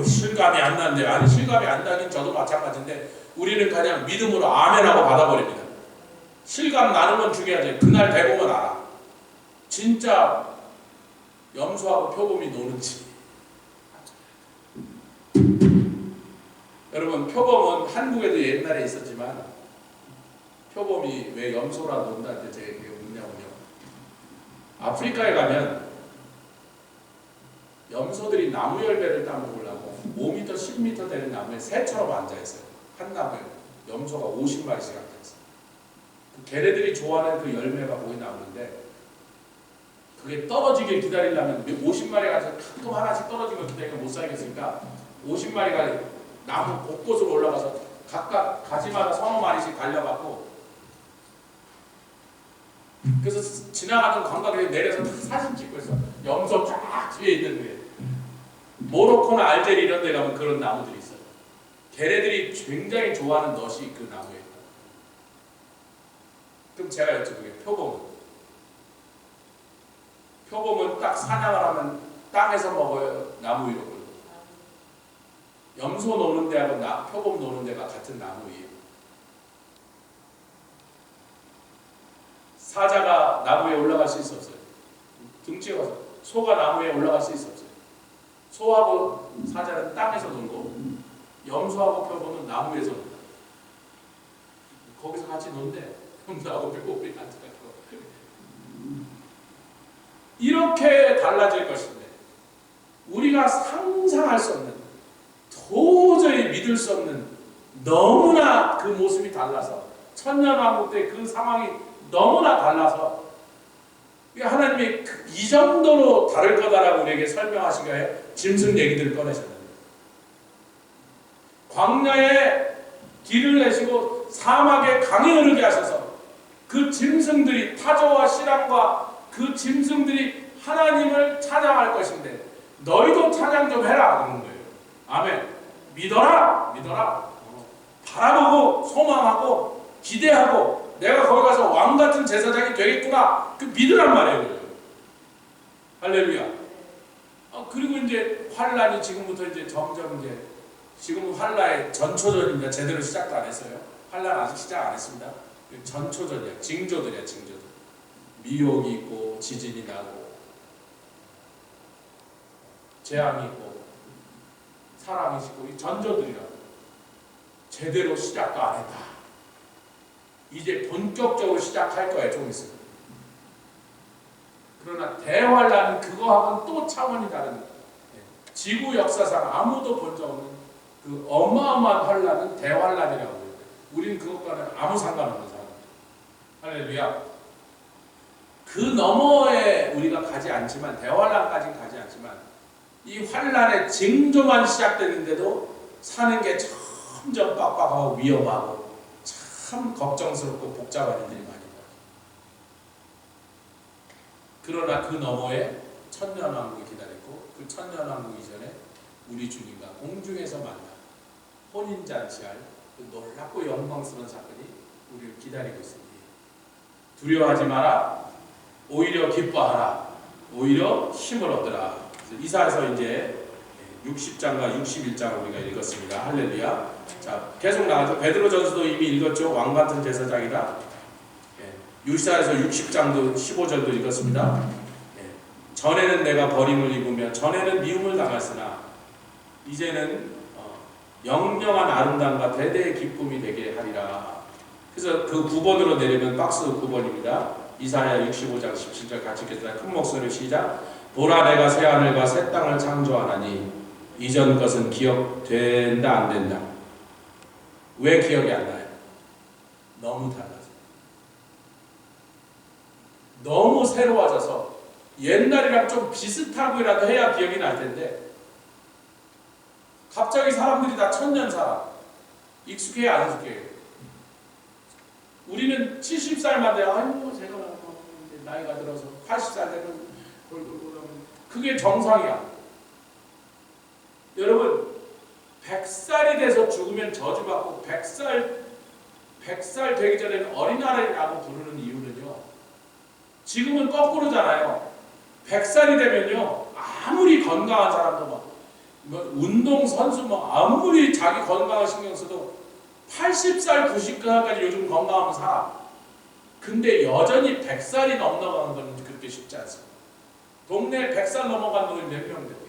실감이 안 나는데, 아니 실감이 안 나긴 저도 마찬가지인데 우리는 그냥 믿음으로 아멘하고 받아버립니다. 실감 나는 건 중요하지. 그날 대보면 알아. 진짜 염소하고 표범이 노는지. 여러분 표범은 한국에도 옛날에 있었지만 표범이 왜 염소라 논다는데 제가 이게 묻냐면요. 아프리카에 가면 염소들이 나무 열매를 따먹으려고 5m, 10m 되는 나무에 새처럼 앉아있어요. 한 나무에 염소가 50마리씩 앉아있어요. 그 걔네들이 좋아하는 그 열매가 거기 나오는데 그게 떨어지길 기다리려면 50마리가 가끔 하나씩 떨어지면 기다리니까 못 살겠으니까 50마리가 나무 곳곳으로 올라가서 각각 가지마다 서너 마리씩 달려갖고 그래서 지나가는 관광객이 내려서 사진 찍고 있어. 염소 쫙 뒤에 있는 게. 모로코나 알제리 이런 데 가면 그런 나무들이 있어요. 걔네들이 굉장히 좋아하는 넛이 그 나무에 있다. 그럼 제가 여쭤보게요. 표범은 딱 사냥을 하면 땅에서 먹어요? 나무 위로 걸고? 염소 노는 데하고 표범 노는 데가 같은 나무 위에. 사자가 나무에 올라갈 수 있어 없어요? 등 찍어서. 소가 나무에 올라갈 수 있어 없어요? 소하고 사자는 땅에서 놀고 염소하고 표범은 나무에서 논다. 거기서 같이 논대. 염소하고 표범이 같이 놀고. 이렇게 달라질 것인데 우리가 상상할 수 없는, 도저히 믿을 수 없는, 너무나 그 모습이 달라서, 천년왕국 때 그 상황이 너무나 달라서 하나님이 이 정도로 다를 거다라고 우리에게 설명하시기에 짐승 얘기들을 꺼내셨는데, 광야에 길을 내시고 사막에 강이 흐르게 하셔서 그 짐승들이, 타조와 시람과 그 짐승들이 하나님을 찬양할 것인데 너희도 찬양 좀 해라 그러는 거예요. 아멘. 믿어라, 믿어라. 바라보고 소망하고 기대하고 내가 거기 가서 왕 같은 제사장이 되겠구나. 그 믿으란 말이에요. 할렐루야. 그리고 이제 환란이 지금부터 이제 점점 이제, 지금은 환란의 전초전입니다. 제대로 시작도 안 했어요. 환란 아직 시작 안 했습니다. 전초전이야. 징조들이야, 징조들. 미혹이 있고 지진이 나고 재앙이 있고 사람이 있고, 이 전조들이라고. 제대로 시작도 안 했다. 이제 본격적으로 시작할 거예요. 좀 있으면. 그러나 대환란은 그거하고는 또 차원이 다른, 지구 역사상 아무도 본 적 없는 그 어마어마한 환란은 대환란이라고 해요. 우리는 그것과는 아무 상관없는 사람. 할렐루야. 그 너머에 우리가 가지 않지만, 대환란까지는 가지 않지만, 이 환란의 징조만 시작되는데도 사는 게 점점 빡빡하고 위험하고 참 걱정스럽고 복잡한 일들이 많이 나요. 그러나 그 너머에 천년왕국이 기다렸고, 그 천년왕국 이전에 우리 주님과 공중에서 만나 혼인잔치할 그 놀랍고 영광스러운 사건이 우리를 기다리고 있습니다. 두려워하지 마라. 오히려 기뻐하라. 오히려 힘을 얻으라. 이사에서 이제 60장과 61장을 우리가 읽었습니다. 할렐루야. 자, 계속 나가죠. 베드로전서도 이미 읽었죠. 왕 같은 제사장이다. 이사에서 60장도 15절도 읽었습니다. 전에는 내가 버림을 입으며 전에는 미움을 당했으나 이제는 영영한 아름다움과 대대의 기쁨이 되게 하리라. 그래서 그 9번으로 내리면 박스 9번입니다. 이사야 65장 17절 같이 읽겠습니다. 큰 목소리로 시작. 보라, 내가 새 하늘과 새 땅을 창조하나니 이전 것은 기억된다 안 된다. 왜 기억이 안 나요? 너무 달라서. 너무 새로워져서 옛날이랑 좀 비슷하고라도 해야 기억이 날 텐데, 갑자기 사람들이 다 천년 살아. 익숙해야 안 익숙해요? 우리는 70살만 돼요. 아이고 제가 나이가 들어서 80살 되면 그게 정상이야. 여러분, 100살이 돼서 죽으면 저주받고 100살 되기 전에는 어린아이라고 부르는 이유는요, 지금은 거꾸로잖아요. 100살이 되면요, 아무리 건강한 사람도 막 운동 선수 아무리 자기 건강을 신경 써도 80살, 90살까지 요즘 건강하면 살아. 근데 여전히 100살이 넘어가는 건 그렇게 쉽지 않습니다. 동네에 100살 넘어간 분이 몇 명 됩니까?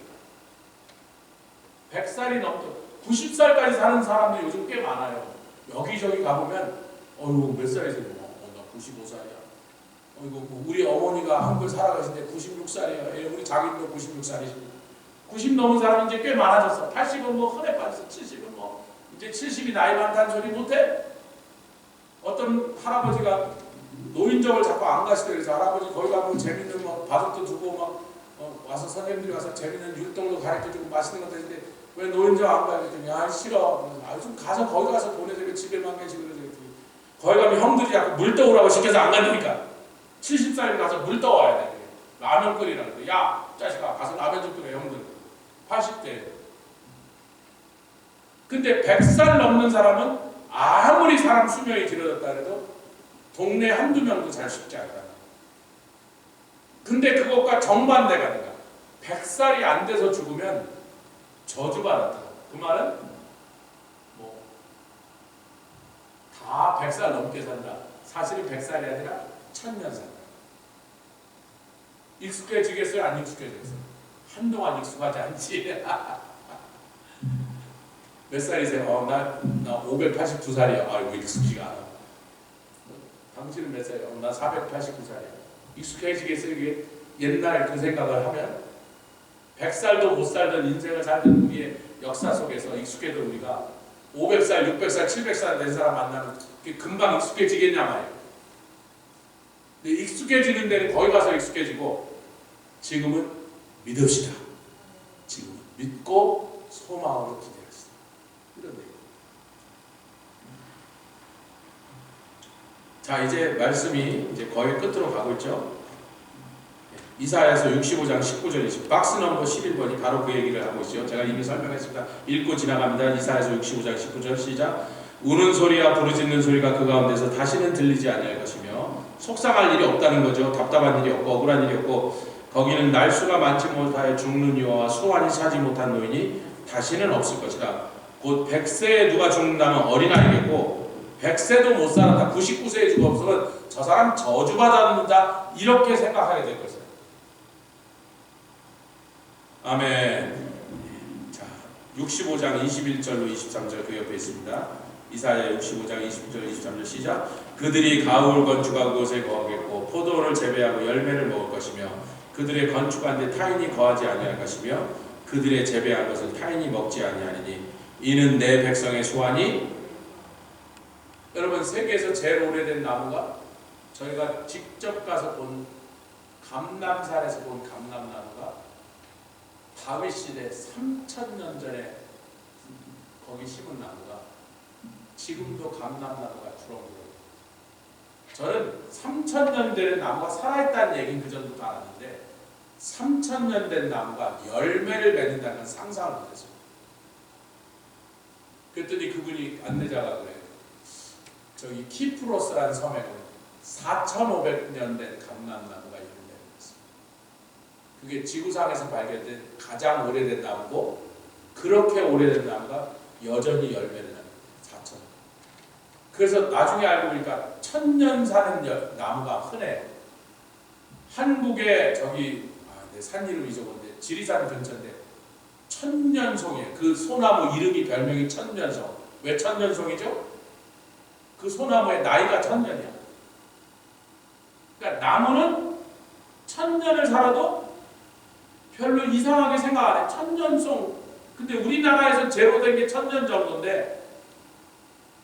100살이 넘도 90살까지 사는 사람들이 요즘 꽤 많아요. 여기저기 가보면 어이구 몇 살이세요? 나 95살이야. 어이구 우리 어머니가 한글 살아가신데 96살이에요. 우리 자기도 96살이시고 90 넘은 사람이 이제 꽤 많아졌어. 80은 흔해 빠졌어. 70은 이제 70이 나이 많다는 소리 못해? 어떤 할아버지가 노인정을 자꾸 안 가시더래. 그래서 할아버지 거기 가면 재밌는 바둑도 두고 와서 선생님들이 와서 재밌는 율동도 가르쳐주고 맛있는 것도 했는데 왜 노인정 안 가요? 그랬더니 아 싫어. 좀 가서 거기 가서 보내줘요. 집에만 계시고 그러더니 거기 가면 형들이 자꾸 물 떠오라고 시켜서 안 가니까 70살이 가서 물 떠와야 돼. 라면 끓이라 그래. 야 자식아 가서 라면 좀 끓여. 형들 80대. 근데 100살 넘는 사람은 아무리 사람 수명이 길어졌다 해도 동네 한두 명도 잘 쉽지 않다. 근데 그것과 정반대가 된다. 100살이 안 돼서 죽으면 저주받았다. 그 말은 다 100살 넘게 산다. 사실은 100살이 아니라 1000년 산다. 익숙해지겠어요? 안 익숙해지겠어요? 한동안 익숙하지 않지. 몇 살이세요? 나 589살이야. 아이고 익숙지가 않아. 당신은 몇 살이야? 나 489살이야. 익숙해지겠어요? 이게 옛날 그 생각을 하면 100살도 못 살던 인생을 살던 우리의 역사 속에서 익숙해도 우리가 500살, 600살, 700살 된 사람 만나면 금방 익숙해지겠냐 말이에요. 근데 익숙해지는 데는 거기 가서 익숙해지고 지금은 믿읍시다. 지금은 믿고 소망으로 기대합시다. 이런 얘기. 자, 이제 말씀이 이제 거의 끝으로 가고 있죠. 이사야서 65장 19절 20 박스 넘버 11번이 바로 그 얘기를 하고 있어요. 제가 이미 설명했습니다. 읽고 지나갑니다. 이사야서 65장 19절 시작. 우는 소리와 부르짖는 소리가 그 가운데서 다시는 들리지 아니할 것이며 속상할 일이 없다는 거죠. 답답한 일이 없고 억울한 일이 없고 거기는 날수가 많지 못하여 죽는 이와 수완이 차지 못한 노인이 다시는 없을 것이다. 곧 100세에 누가 죽는다면 어린아이겠고 100세도 못 살았다. 99세에 죽었으면 저 사람 저주받았는다. 이렇게 생각하게 될 것이다. 아멘. 자, 65장 21절로 23절 그 옆에 있습니다. 이사야 65장 21절 23절 시작. 그들이 가을 건축하고 그곳에 거하겠고 포도를 재배하고 열매를 먹을 것이며 그들의 건축한 데 타인이 거하지 아니할 것이며 그들의 재배한 것을 타인이 먹지 아니하리니 이는 내 백성의 소원이. 여러분, 세계에서 제일 오래된 나무가 저희가 직접 가서 본 감람산에서 본 감람나무가 다윗 시대 3000년 전에 거기 심은 나무가 지금도 감람나무가 주렁주렁. 저는 3000년 된 나무가 살아있다는 얘기는 그전부터 알았는데 3000년 된 나무가 열매를 맺는다는 건 상상을 못했어요. 그랬더니 그분이 안내자가 그래요. 저기 키프로스라는 섬에는 4500년 된 감람나무가 열매를 맺었어요. 그게 지구상에서 발견된 가장 오래된 나무고 그렇게 오래된 나무가 여전히 열매를 냅니다. 4000년. 그래서 나중에 알고 보니까 1000년 사는 나무가 흔해요. 한국에 저기 내 산 이름 잊어버렸는데 지리산 근처인데 천년송이에요. 그 소나무 이름이 별명이 천년송. 왜 천년송이죠? 그 소나무의 나이가 1000년이야. 그러니까 나무는 1000년을 살아도 별로 이상하게 생각 안 해. 천년송. 근데 우리나라에서 제로된 게 1000년 정도인데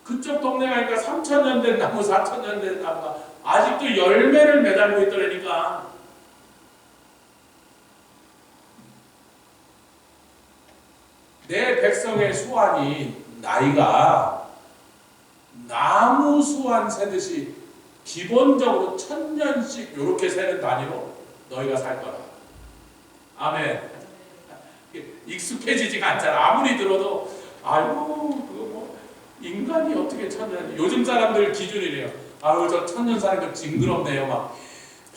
그쪽 동네 가니까 3000년 된 나무, 4000년 된 나무가 아직도 열매를 매달고 있더라니까. 내 백성의 수완이 나이가 나무 수완 세듯이 기본적으로 1000년씩 이렇게 세는 단위로 너희가 살 거라. 아멘. 익숙해지지가 않잖아. 아무리 들어도 아이고 그거 뭐 인간이 어떻게 1000년. 요즘 사람들 기준이래요. 아유 저 1000년 사는 거 징그럽네요. 막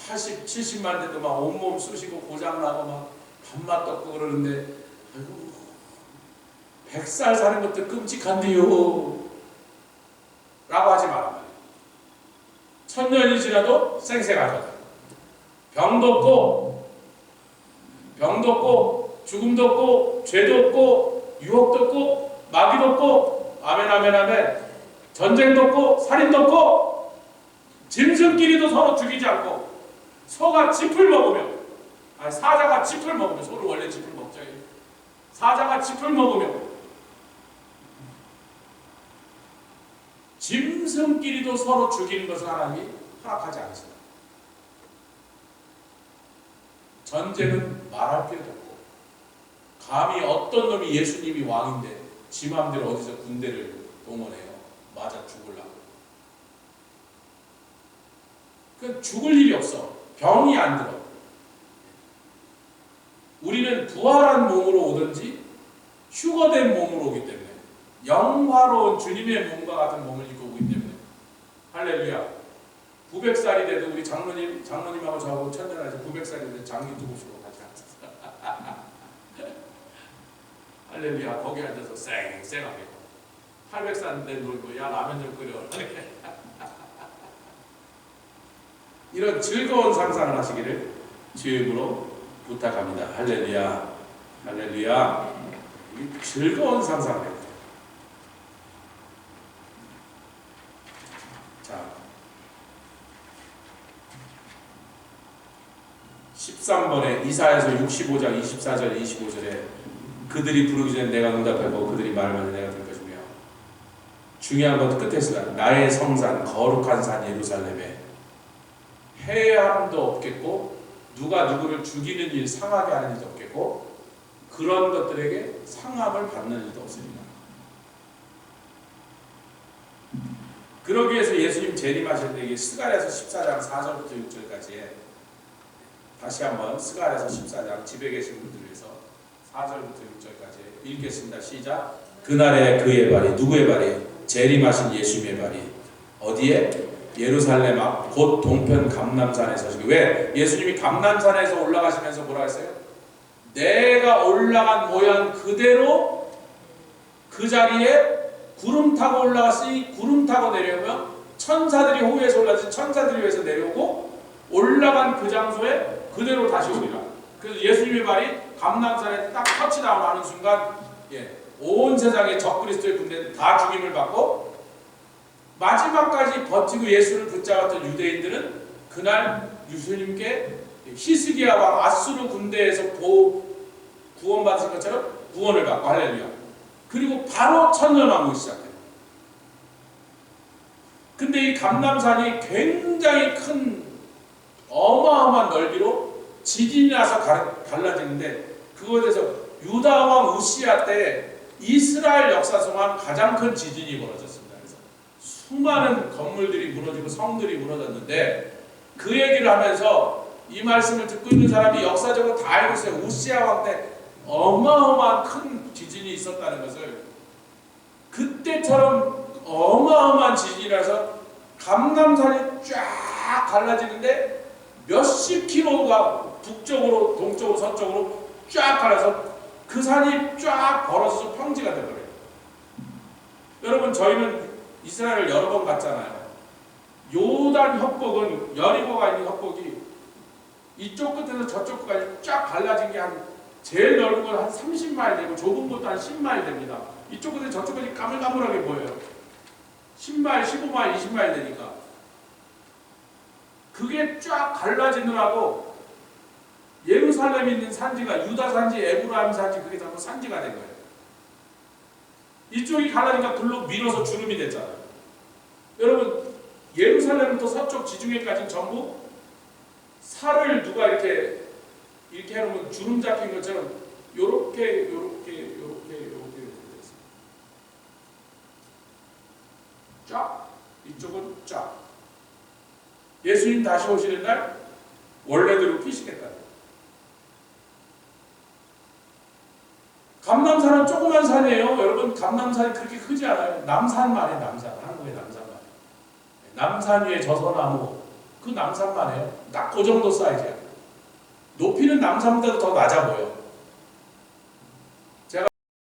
80, 70만 돼도 막 온몸 쑤시고 고장나고 막 밥맛 떴고 그러는데 아이고 100살 사는 것도 끔찍한데요 라고 하지 말란 말이에요. 1000년이 지나도 생생하잖아. 병도 없고 죽음도 없고 죄도 없고 유혹도 없고 마귀도 없고 아멘 아멘 아멘. 전쟁도 없고 살인도 없고 짐승끼리도 서로 죽이지 않고 소가 짚을 먹으며 사자가 짚을 먹으며 소를 원래 짚을 먹죠. 사자가 짚을 먹으며 짐승끼리도 서로 죽이는 것을 하나님이 허락하지 않습니다. 전쟁은 말할 필요도 없고 감히 어떤 놈이 예수님이 왕인데 지 맘대로 어디서 군대를 동원해요. 맞아 죽으려고. 그 죽을 일이 없어. 병이 안 들어. 우리는 부활한 몸으로 오든지 휴거된 몸으로 오기 때문에 영화로운 주님의 몸과 같은 몸을 입고 오기 때문에 할렐루야. 900살이 돼도 우리 장로님하고 저하고 천년에서 900살이 돼도 장미 두고 싶고 같이 앉았어. 할렐루야. 거기 앉아서 쌩쌩하게 800살 된 놀고 야 라면 좀 끓여. 이런 즐거운 상상을 하시기를 주의 이름으로 부탁합니다. 할렐루야. 할렐루야. 즐거운 상상을 해요. 자, 13 지난번에 이사야서 65장 24절 25절에 그들이 부르기 전에 내가 응답하고 그들이 말하면 내가 들 것이며, 중요한 건 끝에서 나의 성산 거룩한 산 예루살렘에 해함도 없겠고 누가 누구를 죽이는 일 상하게 하는 일도 없겠고 그런 것들에게 상함을 받는 일도 없으리라. 그러기 위해서 예수님 재림하실 때 스가랴서 14장 4절부터 6절까지 다시 한번 스가랴서 14장 집에 계신 분들 위해서 4절부터 6절까지 읽겠습니다. 시작. 그날에 그의 발이 누구의 발이? 재림하신 예수님의 발이 어디에? 예루살렘 앞 곧 동편 감람산에 서시고. 왜? 예수님이 감람산에서 올라가시면서 뭐라 했어요? 내가 올라간 모양 그대로 그 자리에 구름 타고 올라갔으니 구름 타고 내려오면 천사들이 호위에서 올라서 천사들이 위에서 내려오고 올라간 그 장소에 그대로 다시 오리라. 그래서 예수님의 발이 감람산에 딱 터치다운 하는 순간 온 세상의 적그리스도의 군대는 다 죽임을 받고 마지막까지 버티고 예수를 붙잡았던 유대인들은 그날 예수님께 히스기야 왕 아수르 군대에서 구원받은 것처럼 구원을 받고 할렐루야. 그리고 바로 천년왕국이 시작해요. 근데 이 감람산이 굉장히 큰 어마어마한 넓이로 지진이 나서 갈라지는데 그거에 대해서 유다 왕 우시야 때 이스라엘 역사 동안 가장 큰 지진이 벌어졌습니다. 그래서 수많은 건물들이 무너지고 성들이 무너졌는데 그 얘기를 하면서 이 말씀을 듣고 있는 사람이 역사적으로 다 알고 있어요. 우시야 왕 때 어마어마한 큰 지진이 있었다는 것을. 그때처럼 어마어마한 지진이라서 감람산이 쫙 갈라지는데 몇십 킬로가 북쪽으로 동쪽으로 서쪽으로 쫙 갈라서 그 산이 쫙 벌어져서 평지가 되버려요. 여러분 저희는 이스라엘을 여러 번 갔잖아요. 요단 협곡은 여리고가 있는 협곡이 이쪽 끝에서 저쪽 끝까지 쫙 갈라진 게 한 제일 넓은 건 한 30마일 되고 좁은 것도 한 10마일 됩니다. 이쪽 끝에 저쪽 끝이 까물까물하게 보여요. 10마일, 15마일, 20마일 되니까. 그게 쫙 갈라지느라고 예루살렘에 있는 산지가 유다 산지, 에브라임 산지 그게 전부 산지가 된 거예요. 이쪽이 갈라지니까 글로 밀어서 주름이 됐잖아요. 여러분 예루살렘부터 서쪽 지중해까지 전부 살을 누가 이렇게 해놓으면 주름 잡힌 것처럼 요렇게 됐어요. 쫙 이쪽은 쫙. 예수님 다시 오시는 날 원래대로 피시겠다. 감람산은 조그만 산이에요. 여러분 감람산이 그렇게 크지 않아요. 남산 말이에요. 남산. 한국의 남산 말. 남산 위에 저서나무 그 남산만 해요. 딱 그 정도 사이즈야. 높이는 남산보다 더 낮아 보여.